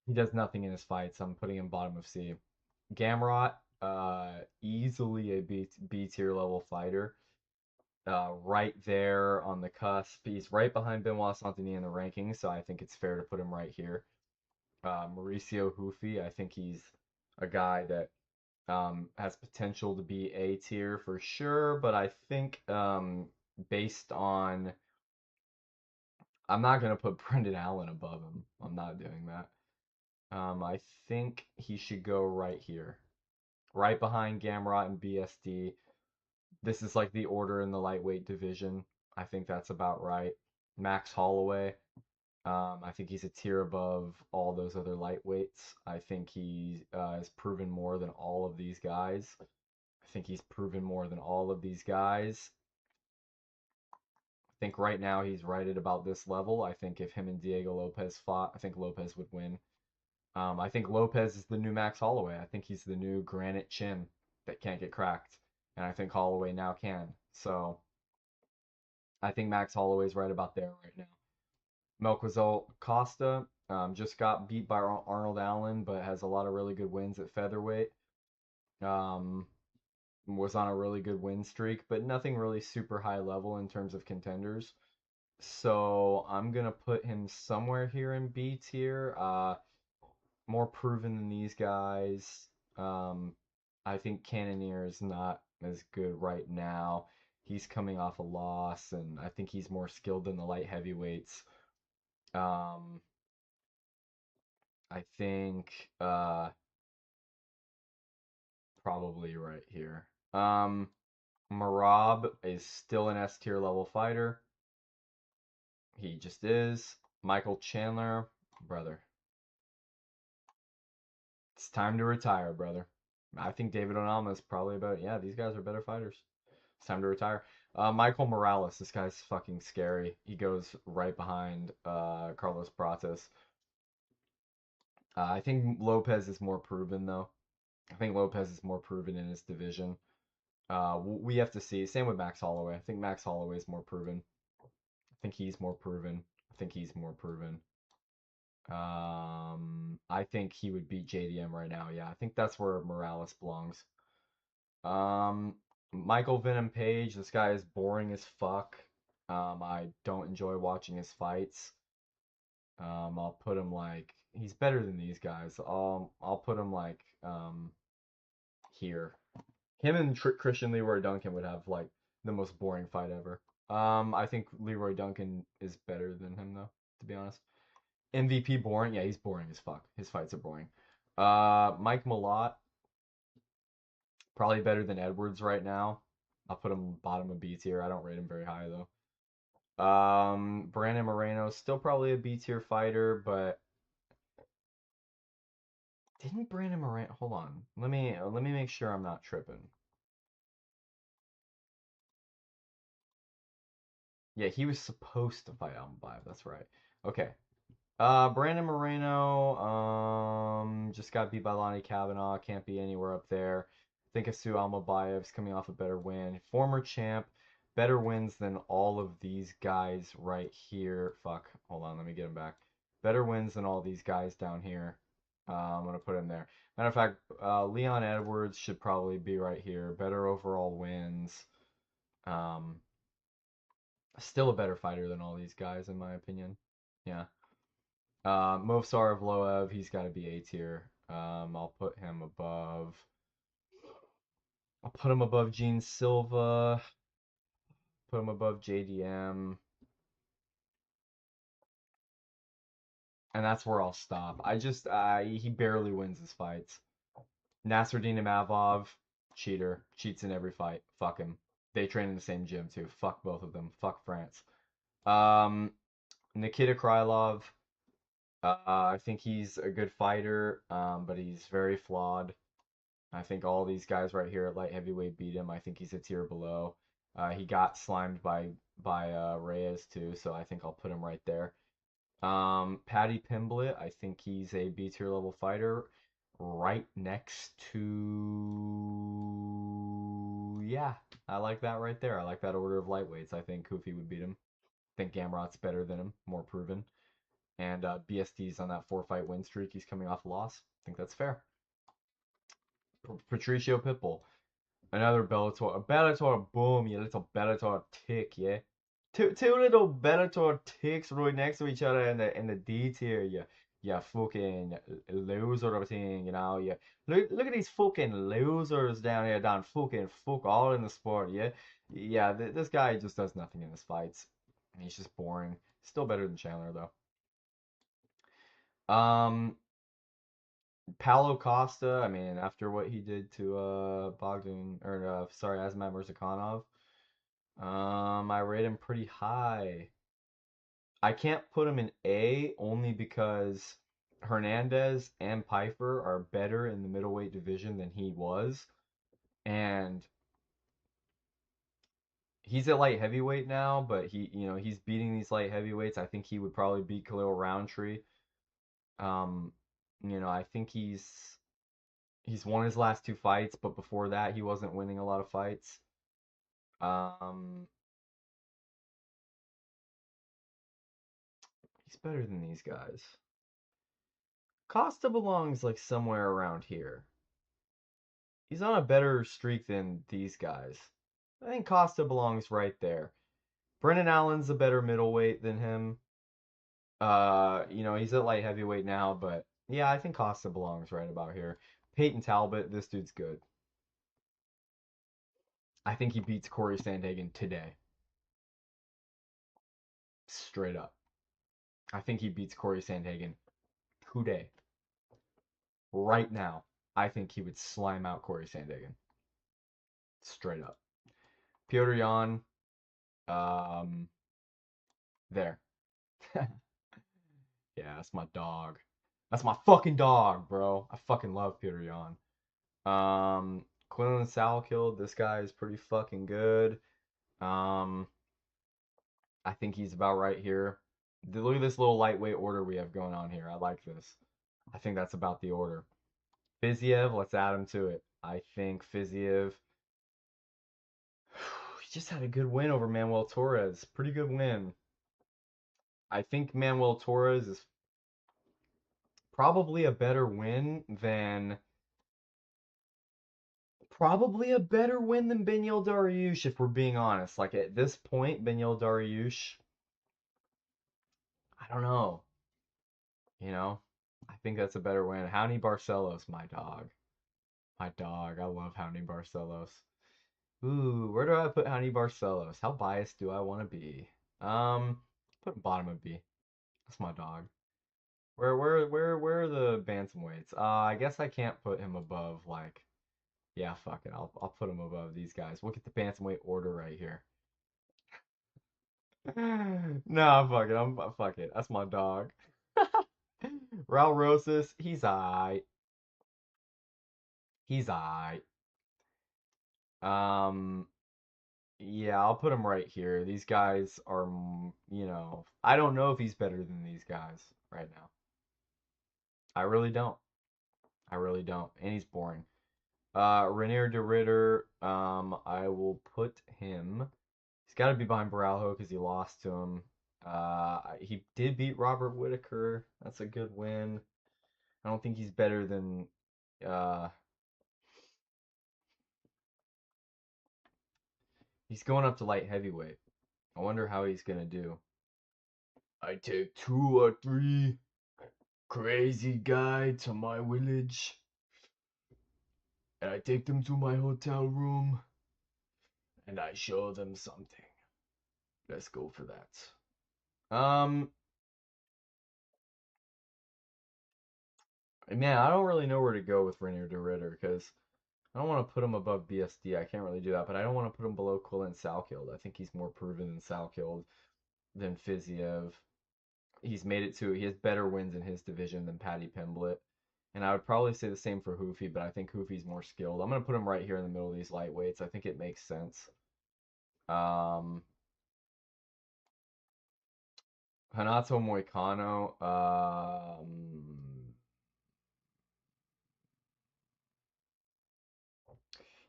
He does nothing in his fights. I'm putting him bottom of C. Gamrot, easily a B tier level fighter. Right there on the cusp. He's right behind Benoit Saint-Denis in the rankings, so I think it's fair to put him right here. Mauricio Hufi, I think he's a guy that has potential to be A tier for sure, but I think based on I'm not gonna put Brendan Allen above him. I'm not doing that. I think he should go right here, right behind Gamrot and BSD. This is like the order in the lightweight division. I think that's about right. Max Holloway, I think he's a tier above all those other lightweights. I think he has proven more than all of these guys. I think he's proven more than all of these guys. I think right now he's right at about this level. I think if him and Diego Lopez fought, I think Lopez would win. I think Lopez is the new Max Holloway. I think he's the new granite chin that can't get cracked. And I think Holloway now can. So I think Max Holloway's right about there right now. Melquizael Costa just got beat by Arnold Allen, but has a lot of really good wins at featherweight. Was on a really good win streak, but nothing really super high level in terms of contenders. So I'm gonna put him somewhere here in B tier. More proven than these guys. I think Cannonier is not as good right now. He's coming off a loss, and I think he's more skilled than the light heavyweights. Um, I think probably right here. Marab is still an S tier level fighter. He just is. Michael Chandler, brother. It's time to retire, brother. I think David Onama is probably about, yeah, these guys are better fighters. It's time to retire. Michael Morales, this guy's fucking scary. He goes right behind Carlos Prates. I think Lopez is more proven, though. I think Lopez is more proven in his division. We have to see. Same with Max Holloway. I think Max Holloway is more proven. I think he's more proven. I think he's more proven. I think he would beat JDM right now. Yeah, I think that's where Morales belongs. Um, Michael Venom Page, this guy is boring as fuck. I don't enjoy watching his fights. I'll put him like he's better than these guys. I'll put him like here. Him and Christian Leroy Duncan would have like the most boring fight ever. I think Leroy Duncan is better than him though, to be honest. MVP boring, yeah, he's boring as fuck. His fights are boring. Mike Malott, probably better than Edwards right now. I'll put him bottom of B tier. I don't rate him very high though. Brandon Moreno, still probably a B tier fighter, but Didn't Brandon Moreno? Hold on. Let me make sure I'm not tripping. Yeah, he was supposed to fight Allen 5. That's right. Okay. Brandon Moreno, just got beat by Lonnie Kavanaugh. Can't be anywhere up there. I think Asu Almabayev's coming off a better win. Former champ, better wins than all of these guys right here. Fuck. Hold on, let me get him back. Better wins than all these guys down here. I'm gonna put him there. Matter of fact, Leon Edwards should probably be right here. Better overall wins. Um, Still a better fighter than all these guys, in my opinion. Yeah. Movsar Evloev, he's got to be A tier. I'll put him above. I'll put him above Gene Silva. Put him above JDM. And that's where I'll stop. He barely wins his fights. Nasruddin Imavov, cheater. Cheats in every fight. Fuck him. They train in the same gym, too. Fuck both of them. Fuck France. Um, Nikita Krylov, I think he's a good fighter, but he's very flawed. I think all these guys right here at light heavyweight beat him. I think he's a tier below. He got slimed by Reyes too, so I think I'll put him right there. Paddy Pimblett, I think he's a B tier level fighter, right next to yeah, I like that right there. I like that order of lightweights. I think Kofi would beat him. I think Gamrot's better than him, more proven. And BSD's on that 4-fight win streak. He's coming off a loss. I think that's fair. Patricio Pitbull. Another Bellator. A Bellator boom, you little Bellator tick, yeah. Two little Bellator ticks right next to each other in the D tier, you fucking loser thing, you know. Look at these fucking losers down here, down fucking fuck all in the sport, yeah. Yeah, this guy just does nothing in his fights. He's just boring. Still better than Chandler though. Paulo Costa, I mean, after what he did to Bogdan or sorry, Asmat Murzakanov, I rate him pretty high. I can't put him in A only because Hernandez and Piper are better in the middleweight division than he was, and he's at light heavyweight now, but he's beating these light heavyweights. I think he would probably beat Khalil Roundtree. Um, I think he's won his last two fights, but before that he wasn't winning a lot of fights. Um, he's better than these guys. Costa belongs like somewhere around here. He's on a better streak than these guys. I think Costa belongs right there. Brennan Allen's a better middleweight than him. He's at light heavyweight now, but yeah, I think Costa belongs right about here. Peyton Talbot, this dude's good. I think he beats Corey Sandhagen today. Straight up. I think he beats Corey Sandhagen today. Right now. I think he would slime out Corey Sandhagen. Straight up. Piotr Jan, there. Yeah, that's my dog. That's my fucking dog, bro. I fucking love Peter Yan. Quinlan Salkill, this guy is pretty fucking good. I think he's about right here. Look at this little lightweight order we have going on here. I like this. I think that's about the order. Fiziev, let's add him to it. I think Fiziev, he just had a good win over Manuel Torres. Pretty good win. I think Manuel Torres is probably a better win than Benyil Dariush, if we're being honest. Like at this point, Benyil Dariush, I don't know. You know, I think that's a better win. Howney Barcelos, my dog. My dog. I love Howney Barcelos. Ooh, where do I put Howney Barcelos? How biased do I want to be? Put bottom of B. That's my dog. Where are the bantamweights? I guess I can't put him above like. Yeah, fuck it. I'll put him above these guys. Look at the bantamweight order right here. No, fuck it. Fuck it. That's my dog. Raul Rosas, he's alright. He's alright. Yeah, I'll put him right here. These guys are, I don't know if he's better than these guys right now. I really don't. I really don't. And he's boring. Renier de Ritter, I will put him. He's got to be behind Baralho because he lost to him. He did beat Robert Whitaker. That's a good win. I don't think he's better than. Uh, he's going up to light heavyweight. I wonder how he's gonna do. I take 2 or 3 crazy guy to my village, and I take them to my hotel room, and I show them something. Let's go for that. Man, I don't really know where to go with Rainier de Ritter because I don't want to put him above BSD. I can't really do that, but I don't want to put him below Quillen Salkild. I think he's more proven than Salkild, than Fiziev. He's made it to. He has better wins in his division than Paddy Pimblett. And I would probably say the same for Hoofy, but I think Hoofy's more skilled. I'm going to put him right here in the middle of these lightweights. I think it makes sense. Hanato Moicano.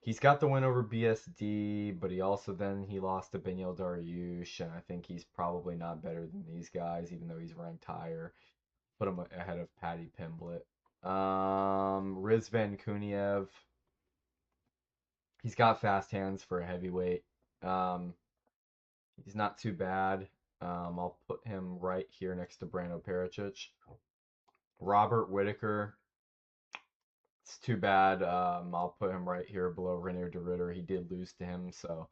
He's got the win over BSD, but he lost to Benyil Dariush, and I think he's probably not better than these guys, even though he's ranked higher. Put him ahead of Paddy Pimblett. Rizvan Kuniev. He's got fast hands for a heavyweight. He's not too bad. I'll put him right here next to Brando Pericic. Robert Whitaker. It's too bad. I'll put him right here below Renier de Ritter. He did lose to him, so.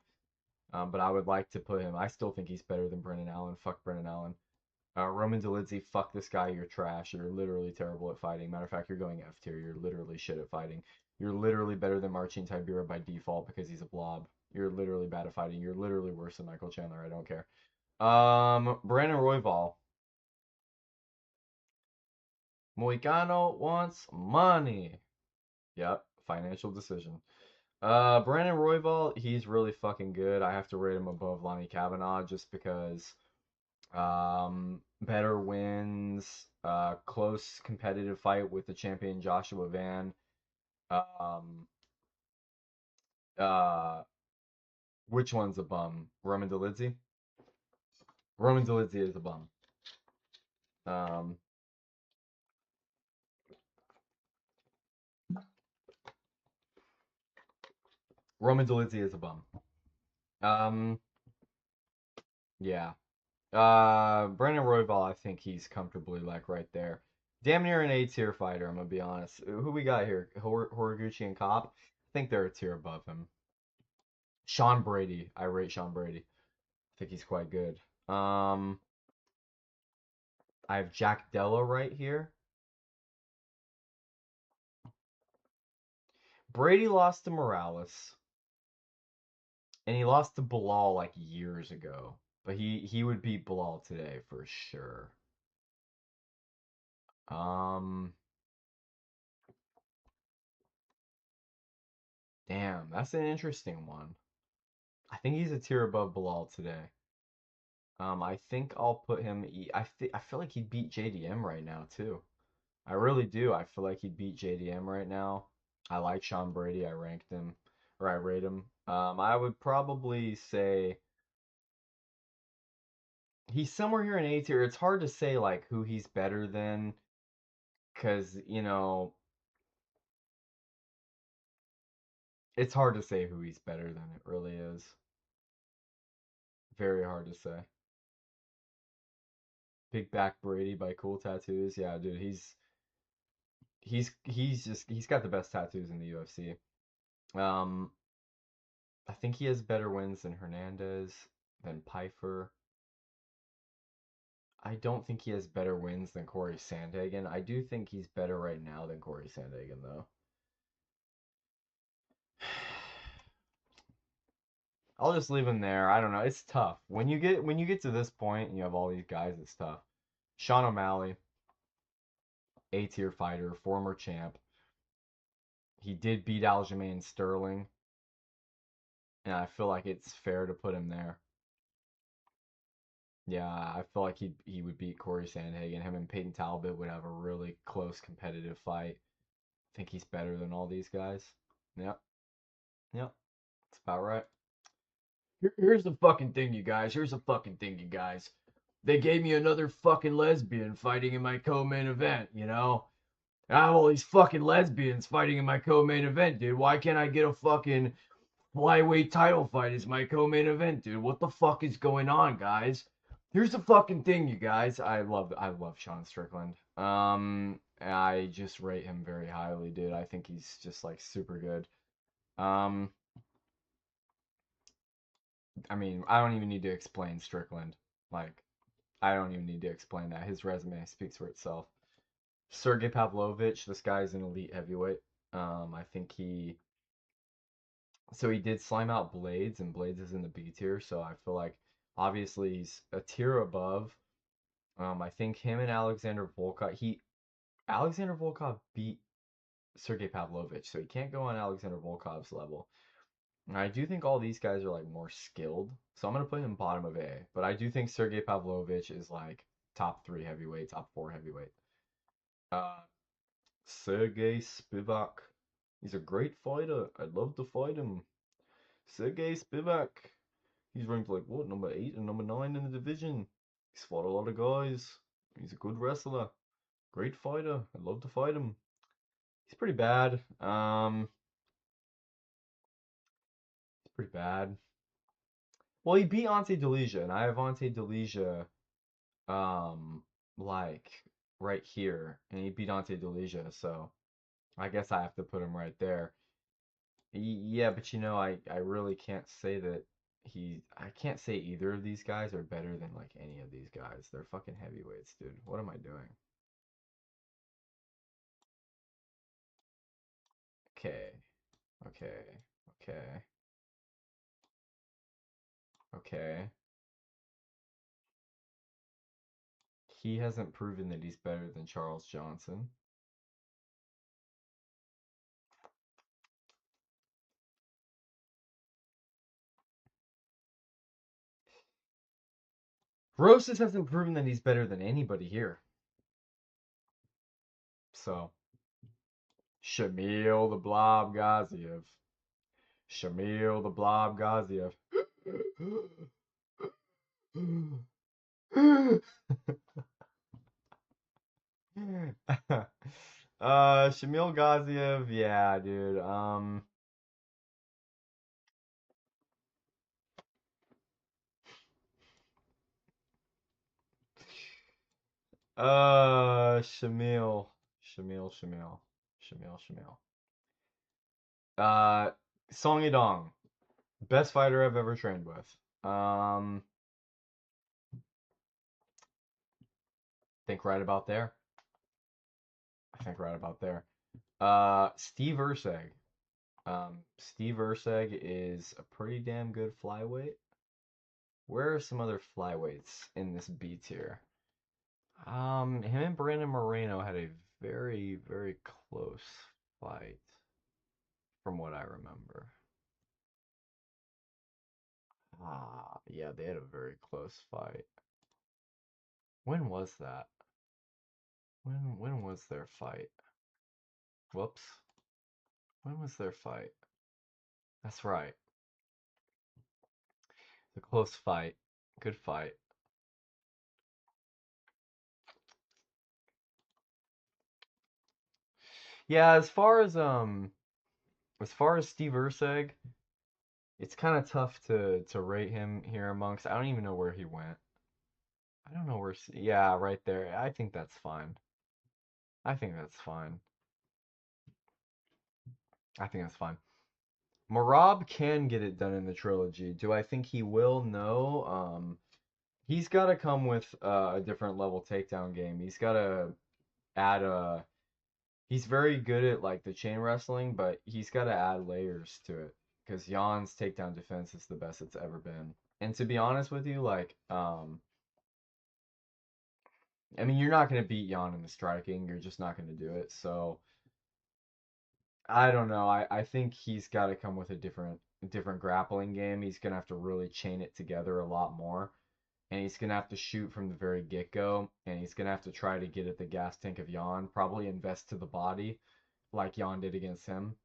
But I would like to put him. I still think he's better than Brennan Allen. Fuck Brennan Allen. Roman Dolidze, fuck this guy. You're trash. You're literally terrible at fighting. Matter of fact, you're going F tier. You're literally shit at fighting. You're literally better than Marcin Tybura by default because he's a blob. You're literally bad at fighting. You're literally worse than Michael Chandler. I don't care. Brandon Royval. Moicano wants money. Yep, financial decision. Brandon Royval, he's really fucking good. I have to rate him above Lonnie Kavanaugh just because better wins, close competitive fight with the champion Joshua Van. Um, uh, which one's a bum? Roman Dolidze? Roman Dolidze is a bum. Um, Roman Dolidze is a bum. Um, yeah. Brandon Royval, I think he's comfortably like right there. Damn near an A tier fighter, I'm gonna be honest. Who we got here? Horiguchi and Kopp? I think they're a tier above him. Sean Brady, I rate Sean Brady. I think he's quite good. I have Jack Della right here. Brady lost to Morales, and he lost to Bilal like years ago. But he would beat Bilal today for sure. Damn, that's an interesting one. I think he's a tier above Bilal today. I think I'll put him. I feel like he'd beat JDM right now too. I really do. I feel like he'd beat JDM right now. I like Sean Brady. I ranked him, or I rate him. I would probably say he's somewhere here in A tier. It's hard to say like who he's better than, cause it's hard to say who he's better than. It really is very hard to say. Big Back Brady by Cool Tattoos. Yeah, dude, he's got the best tattoos in the UFC. Um, I think he has better wins than Hernandez, than Pfeiffer. I don't think he has better wins than Corey Sandhagen. I do think he's better right now than Corey Sandhagen, though. I'll just leave him there. I don't know. It's tough. When you get to this point and you have all these guys, it's tough. Sean O'Malley, A tier fighter, former champ. He did beat Aljamain Sterling, and I feel like it's fair to put him there. Yeah, I feel like he would beat Corey Sandhagen. Him and Peyton Talbot would have a really close competitive fight. I think he's better than all these guys. Yep, yep, that's about right. Here's the fucking thing, you guys. Here's the fucking thing, you guys. They gave me another fucking lesbian fighting in my co-main event, you know? I have all these fucking lesbians fighting in my co-main event, dude. Why can't I get a fucking flyweight title fight as my co-main event, dude? What the fuck is going on, guys? Here's the fucking thing, you guys. I love Sean Strickland. I just rate him very highly, dude. I think he's just like super good. I mean, I don't even need to explain Strickland. Like, I don't even need to explain that. His resume speaks for itself. Sergey Pavlovich, this guy's an elite heavyweight. I think he did slime out Blades, and Blades is in the B tier, so I feel like obviously he's a tier above. I think him and Alexander Volkov beat Sergey Pavlovich, so he can't go on Alexander Volkov's level. And I do think all these guys are like more skilled, so I'm gonna put him bottom of A. But I do think Sergey Pavlovich is like top 3 heavyweight, top 4 heavyweight. Sergey Spivak. He's a great fighter. I'd love to fight him. Sergey Spivak. He's ranked like what, number 8 and number 9 in the division. He's fought a lot of guys. He's a good wrestler. Great fighter. I'd love to fight him. He's pretty bad. He's pretty bad. Well, he beat Ante Delija, and I have Ante Delija, like right here, and he beat Ante Delija, so I guess I have to put him right there. Yeah, but you know, I really can't say that I can't say either of these guys are better than like any of these guys. They're fucking heavyweights, dude. What am I doing? Okay, okay, okay, okay. He hasn't proven that he's better than Charles Johnson. Rosas hasn't proven that he's better than anybody here. So, Shamil the Blob Gaziev. Shamil the Blob Gaziev. Shamil Gaziev, yeah, dude. Shamil, Shamil. Uh, Song Yadong, best fighter I've ever trained with. Think right about there. I think right about there. Steve Erceg. Steve Erceg is a pretty damn good flyweight. Where are some other flyweights in this B tier? Him and Brandon Moreno had a very, very close fight, from what I remember. Yeah, they had a very close fight. When was that? When was their fight? Whoops. When was their fight? That's right. The close fight. Good fight. Yeah, as far as Steve Erceg, it's kind of tough to rate him here amongst. I don't even know where he went. I don't know where. Yeah, right there. I think that's fine. I think that's fine. I think that's fine. Marab can get it done in the trilogy. Do I think he will? No. He's got to come with a different level takedown game. He's got to add a. He's very good at like the chain wrestling, but he's got to add layers to it because Jan's takedown defense is the best it's ever been. And to be honest with you, like, I mean, you're not gonna beat Jan in the striking. You're just not gonna do it. So I don't know. I think he's got to come with a different grappling game. He's gonna have to really chain it together a lot more, and he's gonna have to shoot from the very get-go, and he's gonna have to try to get at the gas tank of Jan. Probably invest to the body, like Jan did against him.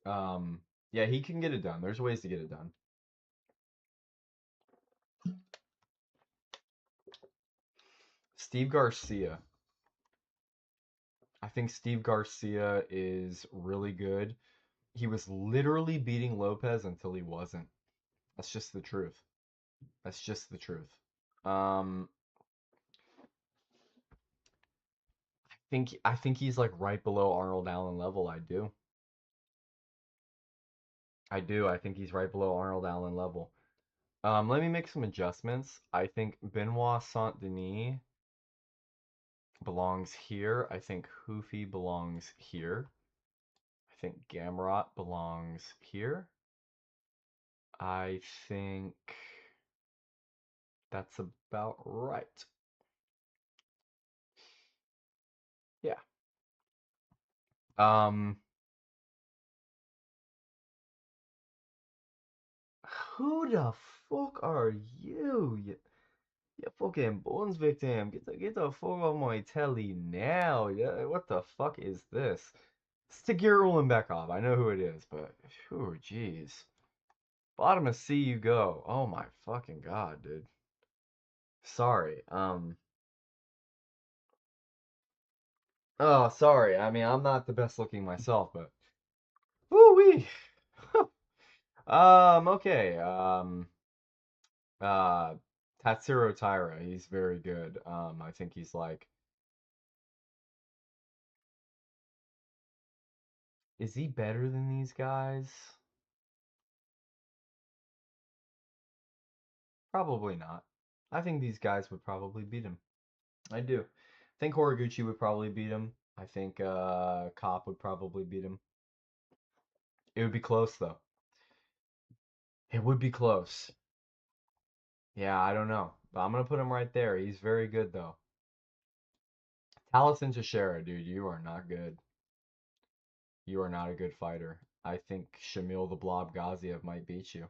Um, yeah, he can get it done. There's ways to get it done. Steve Garcia. I think Steve Garcia is really good. He was literally beating Lopez until he wasn't. That's just the truth. That's just the truth. Um, I think he's like right below Arnold Allen level. I do. I do. I think he's right below Arnold Allen level. Let me make some adjustments. I think Benoit Saint Denis belongs here. I think Hoofy belongs here. I think Gamrot belongs here. I think that's about right. Yeah. Um, who the fuck are you? You fucking bones victim. Get the fuck off my telly now. Yeah, what the fuck is this? It's Tagir Ulanbekov. I know who it is, but oh jeez. Bottom of C you go. Oh my fucking god, dude. Sorry. Oh, sorry. I mean, I'm not the best looking myself, but woo wee. Okay. Uh, Tatsuro Taira. He's very good. I think he's like, is he better than these guys? Probably not. I think these guys would probably beat him. I do. I think Horiguchi would probably beat him. I think Cop would probably beat him. It would be close though. It would be close. Yeah, I don't know. But I'm gonna put him right there. He's very good though. Taliesin Teixeira, dude, you are not good. You are not a good fighter. I think Shamil the Blob Gaziev might beat you.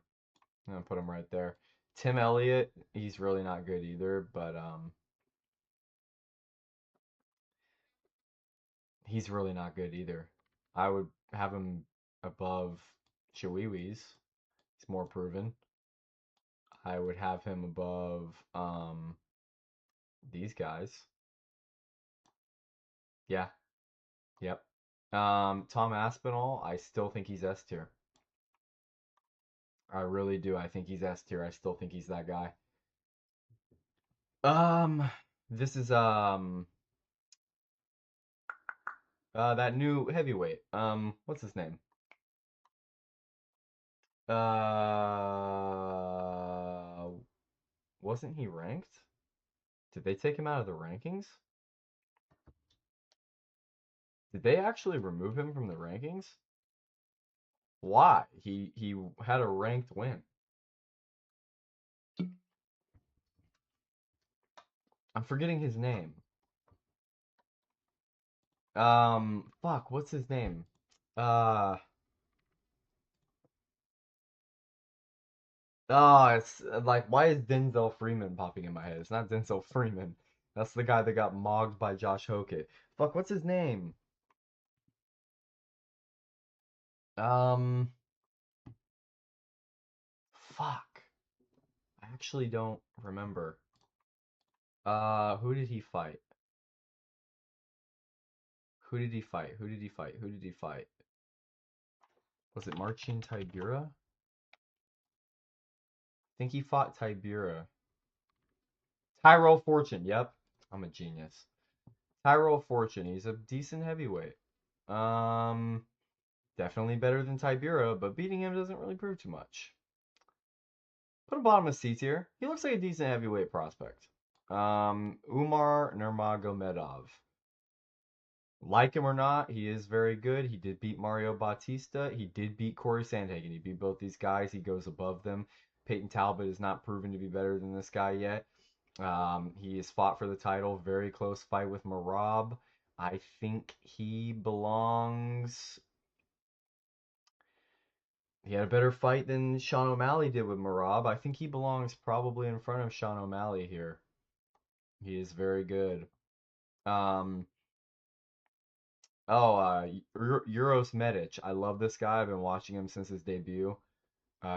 I'm gonna put him right there. Tim Elliott, he's really not good either, but he's really not good either. I would have him above Chiwiwis. He's more proven. I would have him above these guys. Yeah, yep. Tom Aspinall, I still think he's S tier. I really do. I think he's S tier. I still think he's that guy. Um, this is that new heavyweight. What's his name? Uh, wasn't he ranked? Did they take him out of the rankings? Did they actually remove him from the rankings? Why? He had a ranked win. I'm forgetting his name. Fuck, what's his name? Uh, it's like, why is Denzel Freeman popping in my head? It's not Denzel Freeman. That's the guy that got mogged by Josh Hokett. Fuck, what's his name? Um, fuck. I actually don't remember. Who did he fight? Who did he fight? Who did he fight? Who did he fight? Was it Marcin Tybura? I think he fought Tybura. Tyrell Fortune, yep. I'm a genius. Tyrell Fortune, he's a decent heavyweight. Um, Definitely better than Tybura, but beating him doesn't really prove too much. Put him bottom of C tier. He looks like a decent heavyweight prospect. Umar Nurmagomedov. Like him or not, he is very good. He did beat Mario Bautista. He did beat Corey Sandhagen. He beat both these guys. He goes above them. Peyton Talbot is not proven to be better than this guy yet. He has fought for the title. Very close fight with Marab. I think he belongs. He had a better fight than Sean O'Malley did with Merab. I think he belongs probably in front of Sean O'Malley here. He is very good. Um, Euros Medic. I love this guy. I've been watching him since his debut.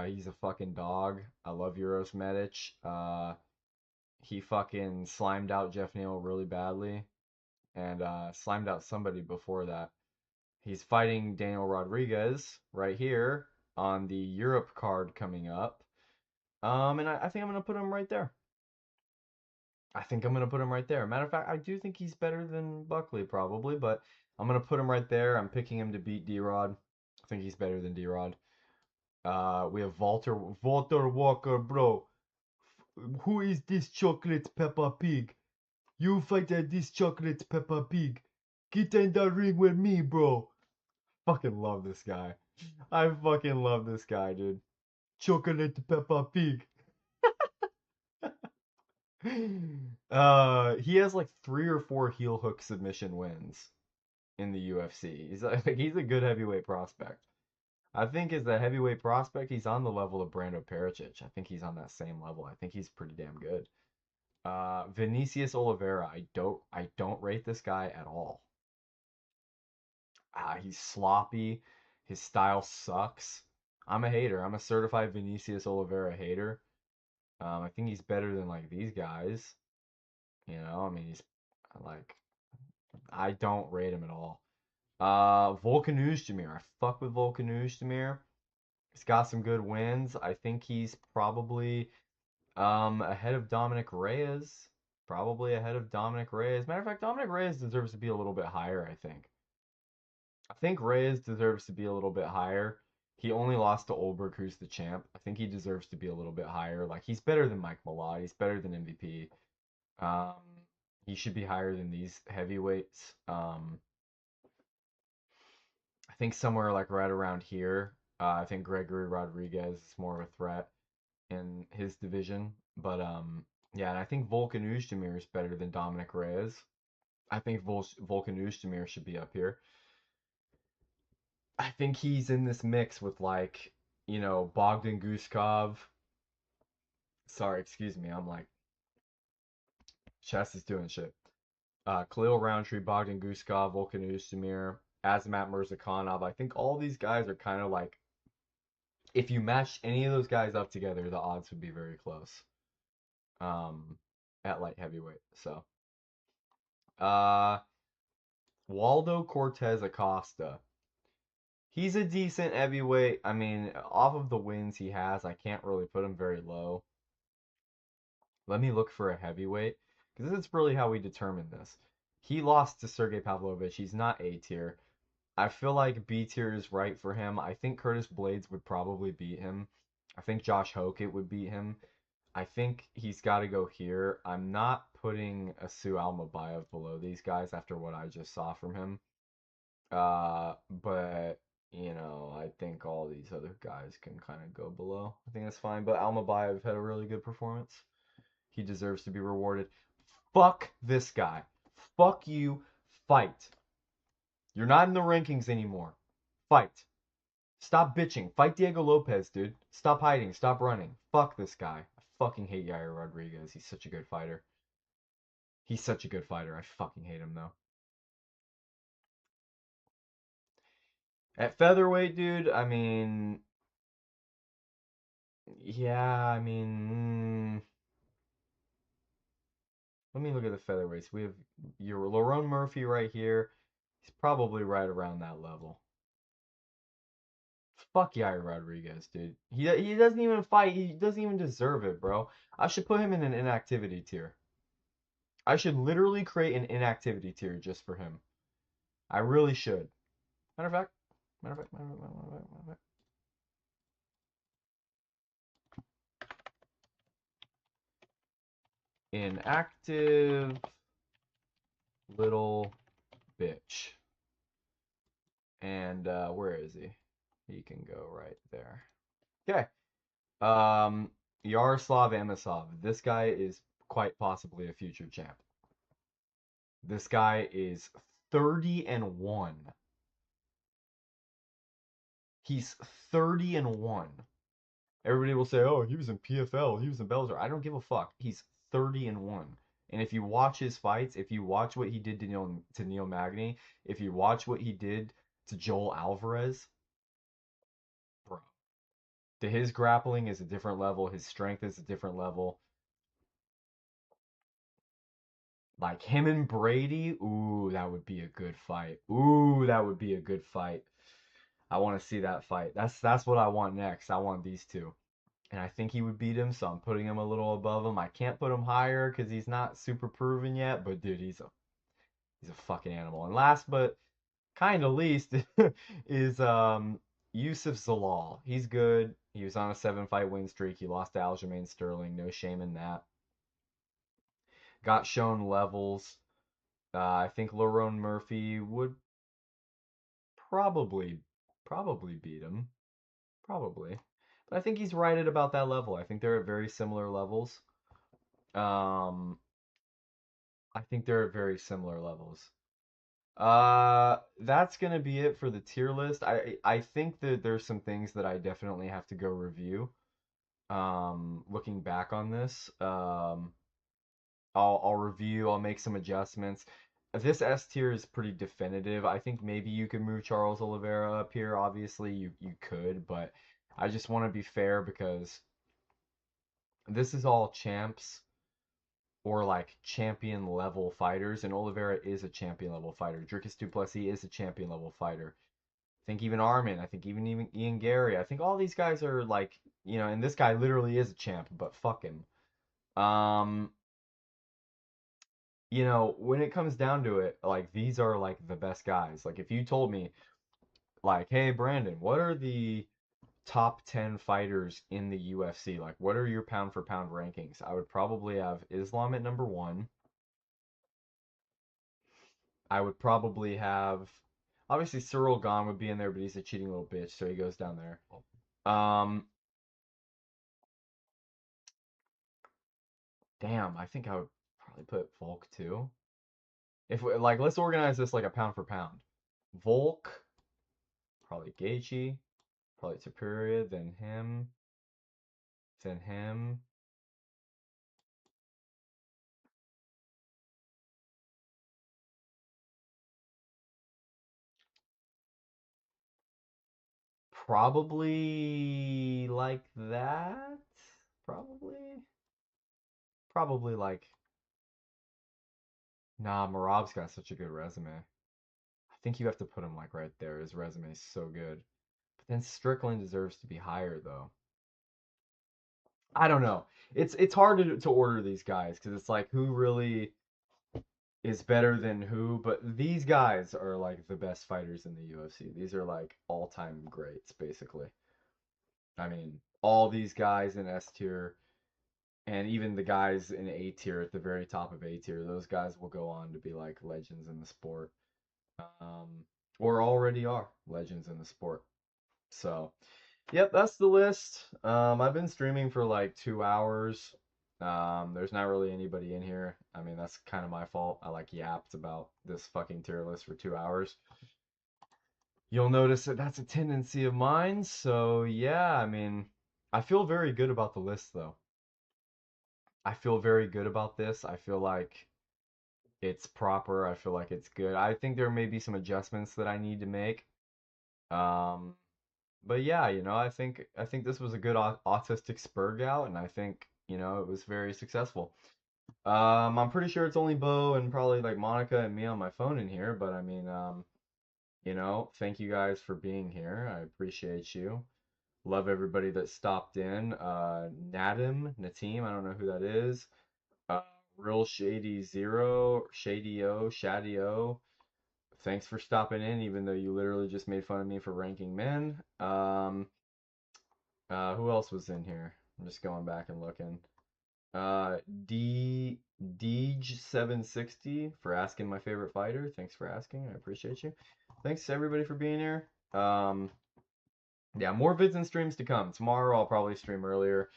He's a fucking dog. I love Euros Medic. He fucking slimed out Jeff Neal really badly, and slimed out somebody before that. He's fighting Daniel Rodriguez right here on the Europe card coming up. And I think I'm gonna put him right there. I think I'm gonna put him right there. Matter of fact, I do think he's better than Buckley probably, but I'm gonna put him right there. I'm picking him to beat D-Rod. I think he's better than D-Rod. We have Walter Walker, bro. Who is this chocolate Peppa Pig? You fight this chocolate Peppa Pig. Get in the ring with me, bro. Fucking love this guy. I fucking love this guy, dude. Chocolate Peppa Pig. He has like 3 or 4 heel hook submission wins in the UFC. He's a good heavyweight prospect. I think as a heavyweight prospect, he's on the level of Brando Pericic. I think he's on that same level. I think he's pretty damn good. Vinicius Oliveira, I don't rate this guy at all. He's sloppy. His style sucks. I'm a hater. I'm a certified Vinicius Oliveira hater. I think he's better than like these guys. You know, I mean, he's like, I don't rate him at all. Volkan Oezdemir. I fuck with Volkan Oezdemir. He's got some good wins. I think he's probably ahead of Dominic Reyes. Probably ahead of Dominic Reyes. Matter of fact, Dominic Reyes deserves to be a little bit higher, I think. I think Reyes deserves to be a little bit higher. He only lost to Olberg, who's the champ. I think he deserves to be a little bit higher. Like, he's better than Mike Malott. He's better than MVP. Um, he should be higher than these heavyweights. I think somewhere like right around here. I think Gregory Rodriguez is more of a threat in his division. But yeah, and I think Volkan Oezdemir is better than Dominic Reyes. I think Volkan Oezdemir should be up here. I think he's in this mix with like, Bogdan Guskov. Sorry, excuse me. I'm like, chest is doing shit. Khalil Roundtree, Bogdan Guskov, Volkan Oezdemir, Azamat Mirzakhanov. I think all these guys are kind of like, if you match any of those guys up together, the odds would be very close. At light heavyweight. So, uh, Waldo Cortez Acosta. He's a decent heavyweight. I mean, off of the wins he has, I can't really put him very low. Let me look for a heavyweight, because this is really how we determine this. He lost to Sergey Pavlovich. He's not A tier. I feel like B tier is right for him. I think Curtis Blades would probably beat him. I think Josh Hokett would beat him. I think he's got to go here. I'm not putting Asu Almabayev below these guys after what I just saw from him. But I think all these other guys can kind of go below. I think that's fine. But Almabayev had a really good performance. He deserves to be rewarded. Fuck this guy. Fuck you. Fight. You're not in the rankings anymore. Fight. Stop bitching. Fight Diego Lopez, dude. Stop hiding. Stop running. Fuck this guy. I fucking hate Yair Rodriguez. He's such a good fighter. He's such a good fighter. I fucking hate him, though. At featherweight, dude, I mean... Yeah, I mean... Let me look at the featherweights. We have your Lerone Murphy right here. He's probably right around that level. Fuck Yair Rodriguez, dude. He doesn't even fight. He doesn't even deserve it, bro. I should put him in an inactivity tier. I should literally create an inactivity tier just for him. I really should. Matter of fact, matter of fact, matter of fact, matter of fact, matter of fact. Inactive little bitch. And where is he? He can go right there. Okay. Yaroslav Amosov. This guy is quite possibly a future champ. This guy is 30-1. He's 30-1. Everybody will say, "Oh, he was in PFL, he was in Bellator." I don't give a fuck. He's 30-1. And if you watch his fights, if you watch what he did to Neil Magny, if you watch what he did to Joel Alvarez, bro, his grappling is a different level. His strength is a different level. Like him and Brady, ooh, that would be a good fight. Ooh, that would be a good fight. I want to see that fight. That's what I want next. I want these two. And I think he would beat him, so I'm putting him a little above him. I can't put him higher because he's not super proven yet, but dude, he's a fucking animal. And last but kind of least is Yusuf Zalal. He's good. He was on a 7-fight win streak. He lost to Aljamain Sterling. No shame in that. Got shown levels. I think Lerone Murphy would probably probably beat him. Probably. But I think he's right at about that level. I think they're at very similar levels. Um, I think they're at very similar levels. That's gonna be it for the tier list. I think that there's some things that I definitely have to go review. Looking back on this, I'll review. I'll make some adjustments. This S tier is pretty definitive. I think maybe you could move Charles Oliveira up here. Obviously, you could, but I just want to be fair because this is all champs or like champion level fighters, and Oliveira is a champion level fighter. Dricus du Plessis is a champion level fighter. I think even Armin, I think even Ian Gary, I think all these guys are like, and this guy literally is a champ, but fuck him. Um, when it comes down to it, like these are like the best guys. Like if you told me, like, hey Brandon, what are the top 10 fighters in the UFC? Like, what are your pound for pound rankings? I would probably have Islam at number one. I would probably have obviously Cyril Gahn would be in there, but he's a cheating little bitch, so he goes down there. Um, damn, I think I would probably put Volk too. If we, like, let's organize this like a pound for pound. Volk, probably Gaethje, probably Superior, then him. Probably like that. Probably. Probably like. Nah, Marab's got such a good resume. I think you have to put him like right there. His resume is so good. But then Strickland deserves to be higher though. I don't know. It's hard to order these guys because it's like who really is better than who, but these guys are like the best fighters in the UFC. These are like all-time greats basically. I mean, all these guys in S tier and even the guys in A tier at the very top of A tier, those guys will go on to be like legends in the sport. Um, or already are legends in the sport. So, yep, that's the list. I've been streaming for like 2 hours. There's not really anybody in here. I mean, that's kind of my fault. I like yapped about this fucking tier list for 2 hours. You'll notice that that's a tendency of mine. So, yeah, I mean, I feel very good about the list though. I feel very good about this. I feel like it's proper. I feel like it's good. I think there may be some adjustments that I need to make. Um, but yeah, I think this was a good autistic spurg out, and I think it was very successful. I'm pretty sure it's only Bo and probably like Monica and me on my phone in here, but I mean, thank you guys for being here. I appreciate you. Love everybody that stopped in. Natim, I don't know who that is. Uh, Real Shady Zero, Shady O, Shady O. Thanks for stopping in, even though you literally just made fun of me for ranking men. Who else was in here? I'm just going back and looking. Uh, D Deej760 for asking my favorite fighter. Thanks for asking. I appreciate you. Thanks everybody for being here. Yeah, more vids and streams to come. Tomorrow I'll probably stream earlier.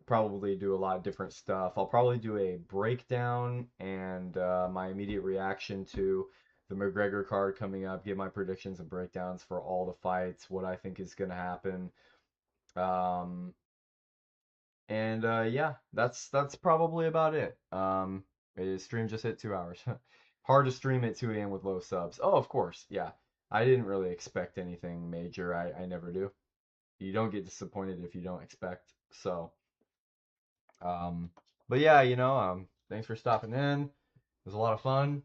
Probably do a lot of different stuff. I'll probably do a breakdown and my immediate reaction to the McGregor card coming up, give my predictions and breakdowns for all the fights, what I think is gonna happen. Um, and yeah, that's probably about it. The stream just hit 2 hours. Hard to stream at 2 a.m. with low subs. Oh, of course, yeah. I didn't really expect anything major. I never do. You don't get disappointed if you don't expect. So, um, but yeah, thanks for stopping in. It was a lot of fun.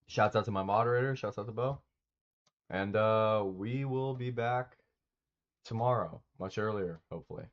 Shouts out to my moderator. Shouts out to Bo. And we will be back tomorrow, much earlier, hopefully.